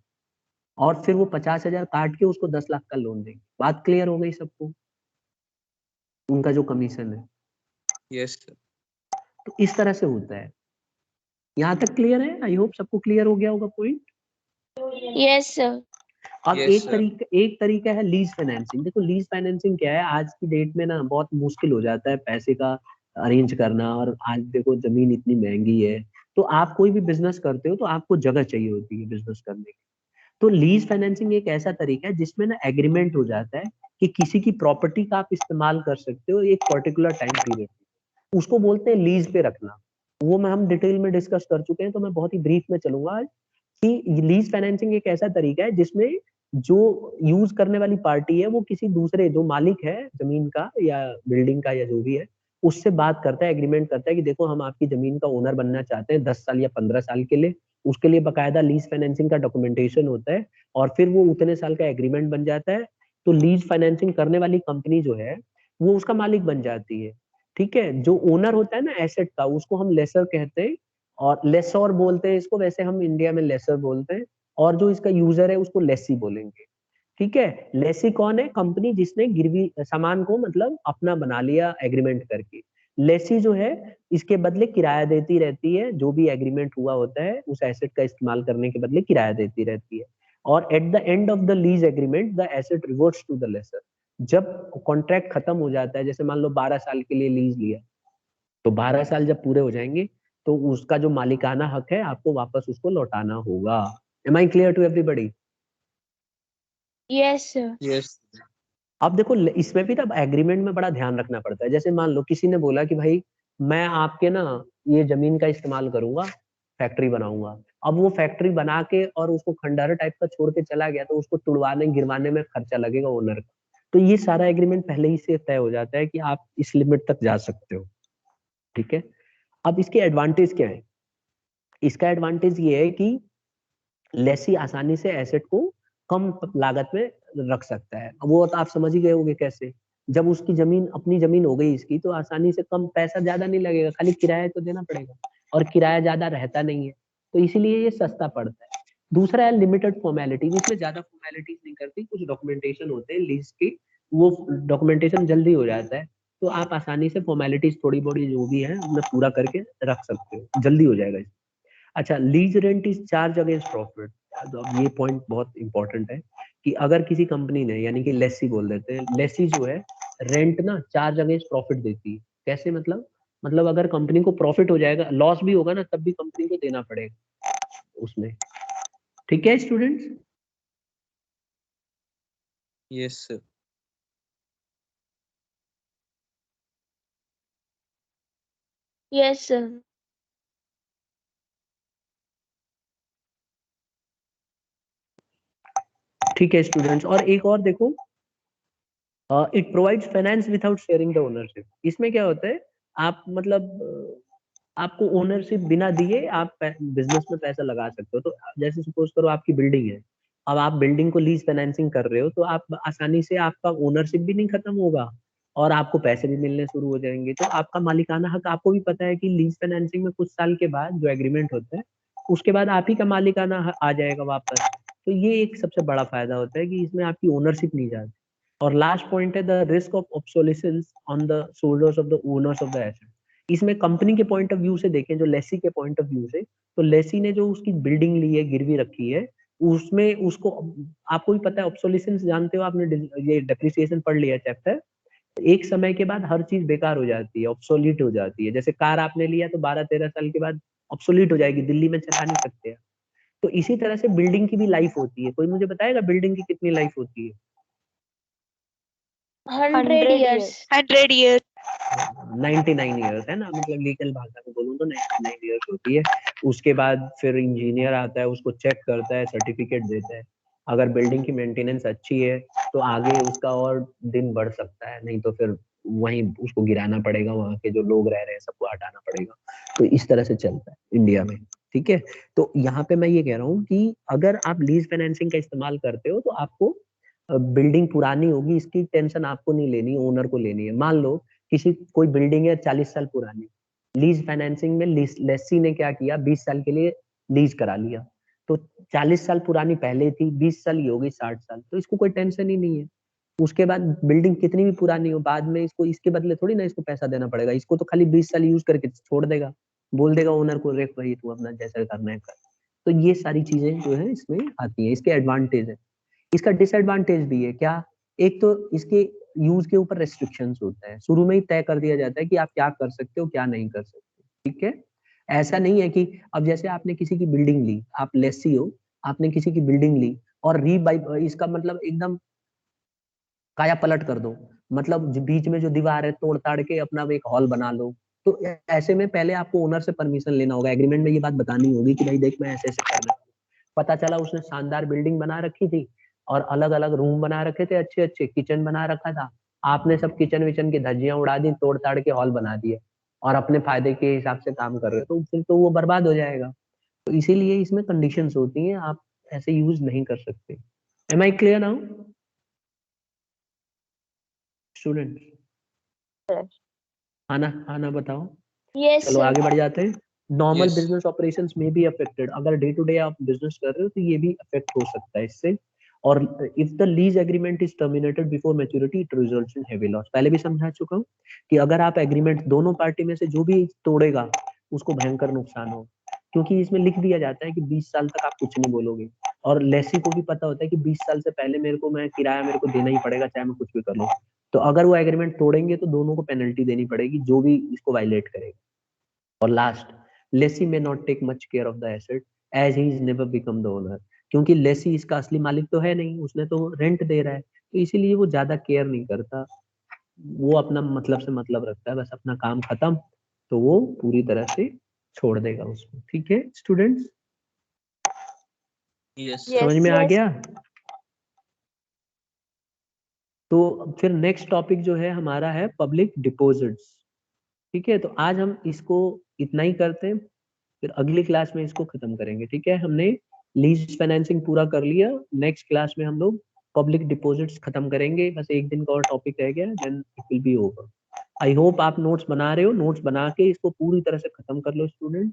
और फिर वो 50,000 काट के उसको 10 लाख का लोन देंगे। बात क्लियर हो गई सबको, उनका जो कमीशन है। Yes sir. तो इस तरह से होता है। यहाँ तक क्लियर है? आई होप सबको क्लियर हो गया होगा पॉइंट। Yes sir. अब Yes, sir. एक तरीका है लीज फाइनेंसिंग। देखो लीज फाइनेंसिंग क्या है, आज की डेट में ना बहुत मुश्किल हो जाता है पैसे का अरेंज करना, और आज देखो जमीन इतनी महंगी है। तो आप कोई भी बिजनेस करते हो तो आपको जगह चाहिए होती है बिजनेस करने की। तो लीज फाइनेंसिंग एक ऐसा तरीका है जिसमें ना एग्रीमेंट हो जाता है कि किसी की प्रॉपर्टी का आप इस्तेमाल कर सकते हो एक पर्टिकुलर टाइम पीरियड, उसको बोलते हैं लीज पे रखना। वो मैं हम डिटेल में डिस्कस कर चुके हैं, तो मैं बहुत ही ब्रीफ में चलूंगा आज कि लीज फाइनेंसिंग एक ऐसा तरीका है जिसमें जो यूज करने वाली पार्टी है वो किसी दूसरे जो मालिक है जमीन का या बिल्डिंग का या जो भी है, उससे बात करता है, एग्रीमेंट करता है कि देखो हम आपकी जमीन का ओनर बनना चाहते हैं 10 साल या 15 साल के लिए। उसके लिए बकायदा लीज फाइनेंसिंग का डॉक्यूमेंटेशन होता है, और फिर वो उतने साल का एग्रीमेंट बन जाता है। तो लीज फाइनेंसिंग करने वाली कंपनी जो है वो उसका मालिक बन जाती है। ठीक है, जो ओनर होता है ना एसेट का, उसको हम लेसर कहते हैं, और लेसर बोलते हैं इसको, वैसे हम इंडिया में लेसर बोलते हैं। और जो इसका यूजर है उसको लेसी बोलेंगे। ठीक है, लेसी कौन है? कंपनी जिसने गिरवी सामान को मतलब अपना बना लिया एग्रीमेंट करके। लेसी जो है इसके बदले किराया देती रहती है, जो भी एग्रीमेंट हुआ होता है उस एसेट का इस्तेमाल करने के बदले किराया देती रहती है। और at the end of the lease agreement the asset reverts to the lessor. जब कॉन्ट्रैक्ट खत्म हो जाता है, जैसे मान लो 12 साल के लिए लीज लिया, तो 12 साल जब पूरे हो जाएंगे तो उसका जो मालिकाना हक है आपको वापस उसको लौटाना होगा। Am I clear to everybody? Yes sir. Yes. अब देखो इसमें भी ना एग्रीमेंट में बड़ा ध्यान रखना पड़ता है। जैसे मान लो किसी ने बोला कि भाई मैं आपके ना ये जमीन का इस्तेमाल करूंगा, फैक्ट्री बनाऊंगा। अब वो फैक्ट्री बना के और उसको खंडहर टाइप का छोड़ के चला गया, तो उसको तुड़वाने गिरवाने में खर्चा लगेगा ओनर का। तो ये सारा एग्रीमेंट पहले ही से तय हो जाता है कि आप इस लिमिट तक जा सकते हो। ठीक है, अब इसके एडवांटेज क्या है? इसका एडवांटेज ये है कि लेसी आसानी से एसेट को कम लागत में रख सकता है। वो तो आप समझ ही गए होंगे कैसे। जब उसकी जमीन अपनी जमीन हो गई इसकी, तो आसानी से कम पैसा ज्यादा नहीं लगेगा, खाली किराया तो देना पड़ेगा, और किराया ज्यादा रहता नहीं है, तो इसीलिए ये सस्ता पड़ता है। दूसरा है लिमिटेड फॉर्मेलिटीज। इसमें ज्यादा फॉर्मेलिटीज नहीं करती, कुछ डॉक्यूमेंटेशन होते हैं लीज की, वो डॉक्यूमेंटेशन जल्दी हो जाता है। तो आप आसानी से फॉर्मेलिटीज थोड़ी बड़ी जो भी है उन्हें पूरा करके रख सकते हो, जल्दी हो जाएगा। अच्छा, lease rent is charge against profit. तो अब ये पॉइंट बहुत इंपॉर्टेंट है कि अगर किसी कंपनी ने, यानी कि लेसी बोल देते हैं, लेसी जो है रेंट ना चार्ज अगेंस्ट प्रॉफिट देती है। कैसे? मतलब मतलब अगर कंपनी को प्रॉफिट हो जाएगा, लॉस भी होगा ना, तब भी कंपनी को देना पड़ेगा उसमें। ठीक है students? Yes sir. Yes sir. ठीक है स्टूडेंट्स, और एक और देखो, it provides finance without sharing the ownership. इसमें क्या होता है, आप मतलब आपको ओनरशिप बिना दिए आप बिजनेस में पैसा लगा सकते हो। तो जैसे सपोज करो आपकी बिल्डिंग है, अब आप बिल्डिंग को लीज फाइनेंसिंग कर रहे हो, तो आप आसानी से, आपका ओनरशिप भी नहीं खत्म होगा और आपको पैसे भी मिलने शुरू हो जाएंगे। तो आपका मालिकाना हक, आपको भी पता है कि लीज फाइनेंसिंग में कुछ साल के बाद जो एग्रीमेंट होता है, उसके बाद आप ही का मालिकाना हक आ जाएगा वापस। तो ये एक सबसे बड़ा फायदा होता है कि इसमें आपकी ओनरशिप नहीं जाती। और लास्ट पॉइंट है the risk of obsolescence on the shoulders of the owners of the asset. इसमें कंपनी के पॉइंट ऑफ व्यू से देखें, जो लेसी के पॉइंट ऑफ व्यू से, तो लेसी ने जो उसकी बिल्डिंग ली है, गिरवी रखी है, उसमें उसको, आपको भी पता है ऑब्सोलिसेंस जानते हो, आपने ये डेप्रिसिएशन पढ़ लिया चैप्टर। एक समय के बाद हर चीज बेकार हो जाती है, ऑब्सोलीट हो जाती है। जैसे कार आपने लिया तो 12-13 साल के बाद ऑब्सोलीट हो जाएगी, दिल्ली में चला नहीं सकते हैं। तो इसी तरह से बिल्डिंग की भी लाइफ होती है। कोई मुझे बताएगा बिल्डिंग की कितनी लाइफ होती है? 100 years। 100 years। 99 ईयर्स है ना, मतलब लीगल भाषा में बोलूँ तो 99 ईयर्स होती है। उसके बाद फिर इंजीनियर आता है, उसको चेक करता है, सर्टिफिकेट देता है। अगर बिल्डिंग की मेंटेनेंस अच्छी है तो आगे उसका और दिन बढ़ सकता है, नहीं तो फिर वहीं उसको गिराना पड़ेगा, वहां के जो लोग रह रहे हैं सबको हटाना पड़ेगा। तो इस तरह से चलता है इंडिया में। ठीक है, तो यहाँ पे मैं ये कह रहा हूँ कि अगर आप लीज फाइनेंसिंग का इस्तेमाल करते हो तो आपको बिल्डिंग पुरानी होगी इसकी टेंशन आपको नहीं लेनी, ओनर को लेनी है। मान लो किसी कोई बिल्डिंग है 40 साल पुरानी, लीज फाइनेंसिंग में लेसी ने क्या किया, 20 साल के लिए लीज करा लिया। तो 40 साल पुरानी पहले थी, 20 साल ही हो गई, 60 साल, तो इसको कोई टेंशन ही नहीं है। उसके बाद बिल्डिंग कितनी भी पुरानी हो, बाद में इसको इसके बदले थोड़ी ना इसको पैसा देना पड़ेगा, इसको तो खाली 20 साल यूज करके छोड़ देगा, बोल देगा ओनर को, रेख भाई तू अपना जैसा करना है कर। तो ये सारी चीजें जो है इसमें आती है, इसके एडवांटेज है। इसका डिसएडवांटेज भी है क्या? एक तो इसके यूज के ऊपर रेस्ट्रिक्शंस होता है, शुरू में ही तय कर दिया जाता है कि आप क्या कर सकते हो क्या नहीं कर सकते। ठीक है, ऐसा नहीं है कि अब जैसे आपने किसी की बिल्डिंग ली, आप लेसी हो, आपने किसी की बिल्डिंग ली और इसका मतलब एकदम काया पलट कर दो, मतलब बीच में जो दीवार है तोड़ ताड़ के अपना एक हॉल बना लो। तो ऐसे में पहले आपको ओनर से परमिशन लेना होगा, एग्रीमेंट में ये बात बतानी होगी कि भाई देख मैं ऐसे ऐसे करना। पता चला उसने शानदार बिल्डिंग बना रखी थी और अलग अलग रूम बना रखे थे, अच्छे अच्छे किचन बना रखा था, आपने सब किचन विचन की धज्जियां उड़ा दी, तोड़ ताड़ के हॉल बना दिए और अपने फायदे के हिसाब से काम कर रहे हो, तो फिर तो वो बर्बाद हो जाएगा। तो इसीलिए इसमें कंडीशंस होती हैं, आप ऐसे यूज नहीं कर सकते। Am I clear now student? आना आना बताओ। यस चलो सर। आगे बढ़ जाते हैं। Normal yes. बिजनेस ऑपरेशंस में भी अफेक्टेड, अगर डे टू डे आप बिजनेस कर रहे हो तो ये भी अफेक्ट हो सकता है इससे। और if the lease agreement is terminated before maturity it results in heavy loss. पहले भी समझा चुका हूँ कि अगर आप एग्रीमेंट, दोनों पार्टी में से जो भी तोड़ेगा उसको भयंकर नुकसान हो, क्योंकि इसमें लिख दिया जाता है कि 20 साल तक आप कुछ नहीं बोलोगे। और लेसी को भी पता होता है कि 20 साल से पहले मेरे को, मैं किराया मेरे को देना ही पड़ेगा चाहे मैं कुछ भी कर लूँ। तो अगर वो एग्रीमेंट तोड़ेंगे तो दोनों को पेनल्टी देनी पड़ेगी, जो भी इसको वायलेट करेगा। और लास्ट, लेसी में not take much care of the asset as he is never become the owner. क्योंकि लेसी इसका असली मालिक तो है नहीं, उसने तो रेंट दे रहा है, तो इसीलिए वो ज्यादा केयर नहीं करता, वो अपना मतलब से मतलब रखता है, बस अपना काम खत्म तो वो पूरी तरह से छोड़ देगा उसको। ठीक है स्टूडेंट्स, यस। समझ में आ यस। गया? तो फिर नेक्स्ट टॉपिक जो है हमारा है पब्लिक डिपॉजिट्स। ठीक है, तो आज हम इसको इतना ही करते हैं, फिर अगली क्लास में इसको खत्म करेंगे। ठीक है, हमने लीज फाइनेंसिंग पूरा कर लिया, नेक्स्ट क्लास में हम लोग पब्लिक डिपॉजिट्स खत्म करेंगे, बस एक दिन का और टॉपिक रह गया, then it will be over. I hope आप नोट्स बना रहे हो, नोट्स बना के इसको पूरी तरह से खत्म कर लो स्टूडेंट।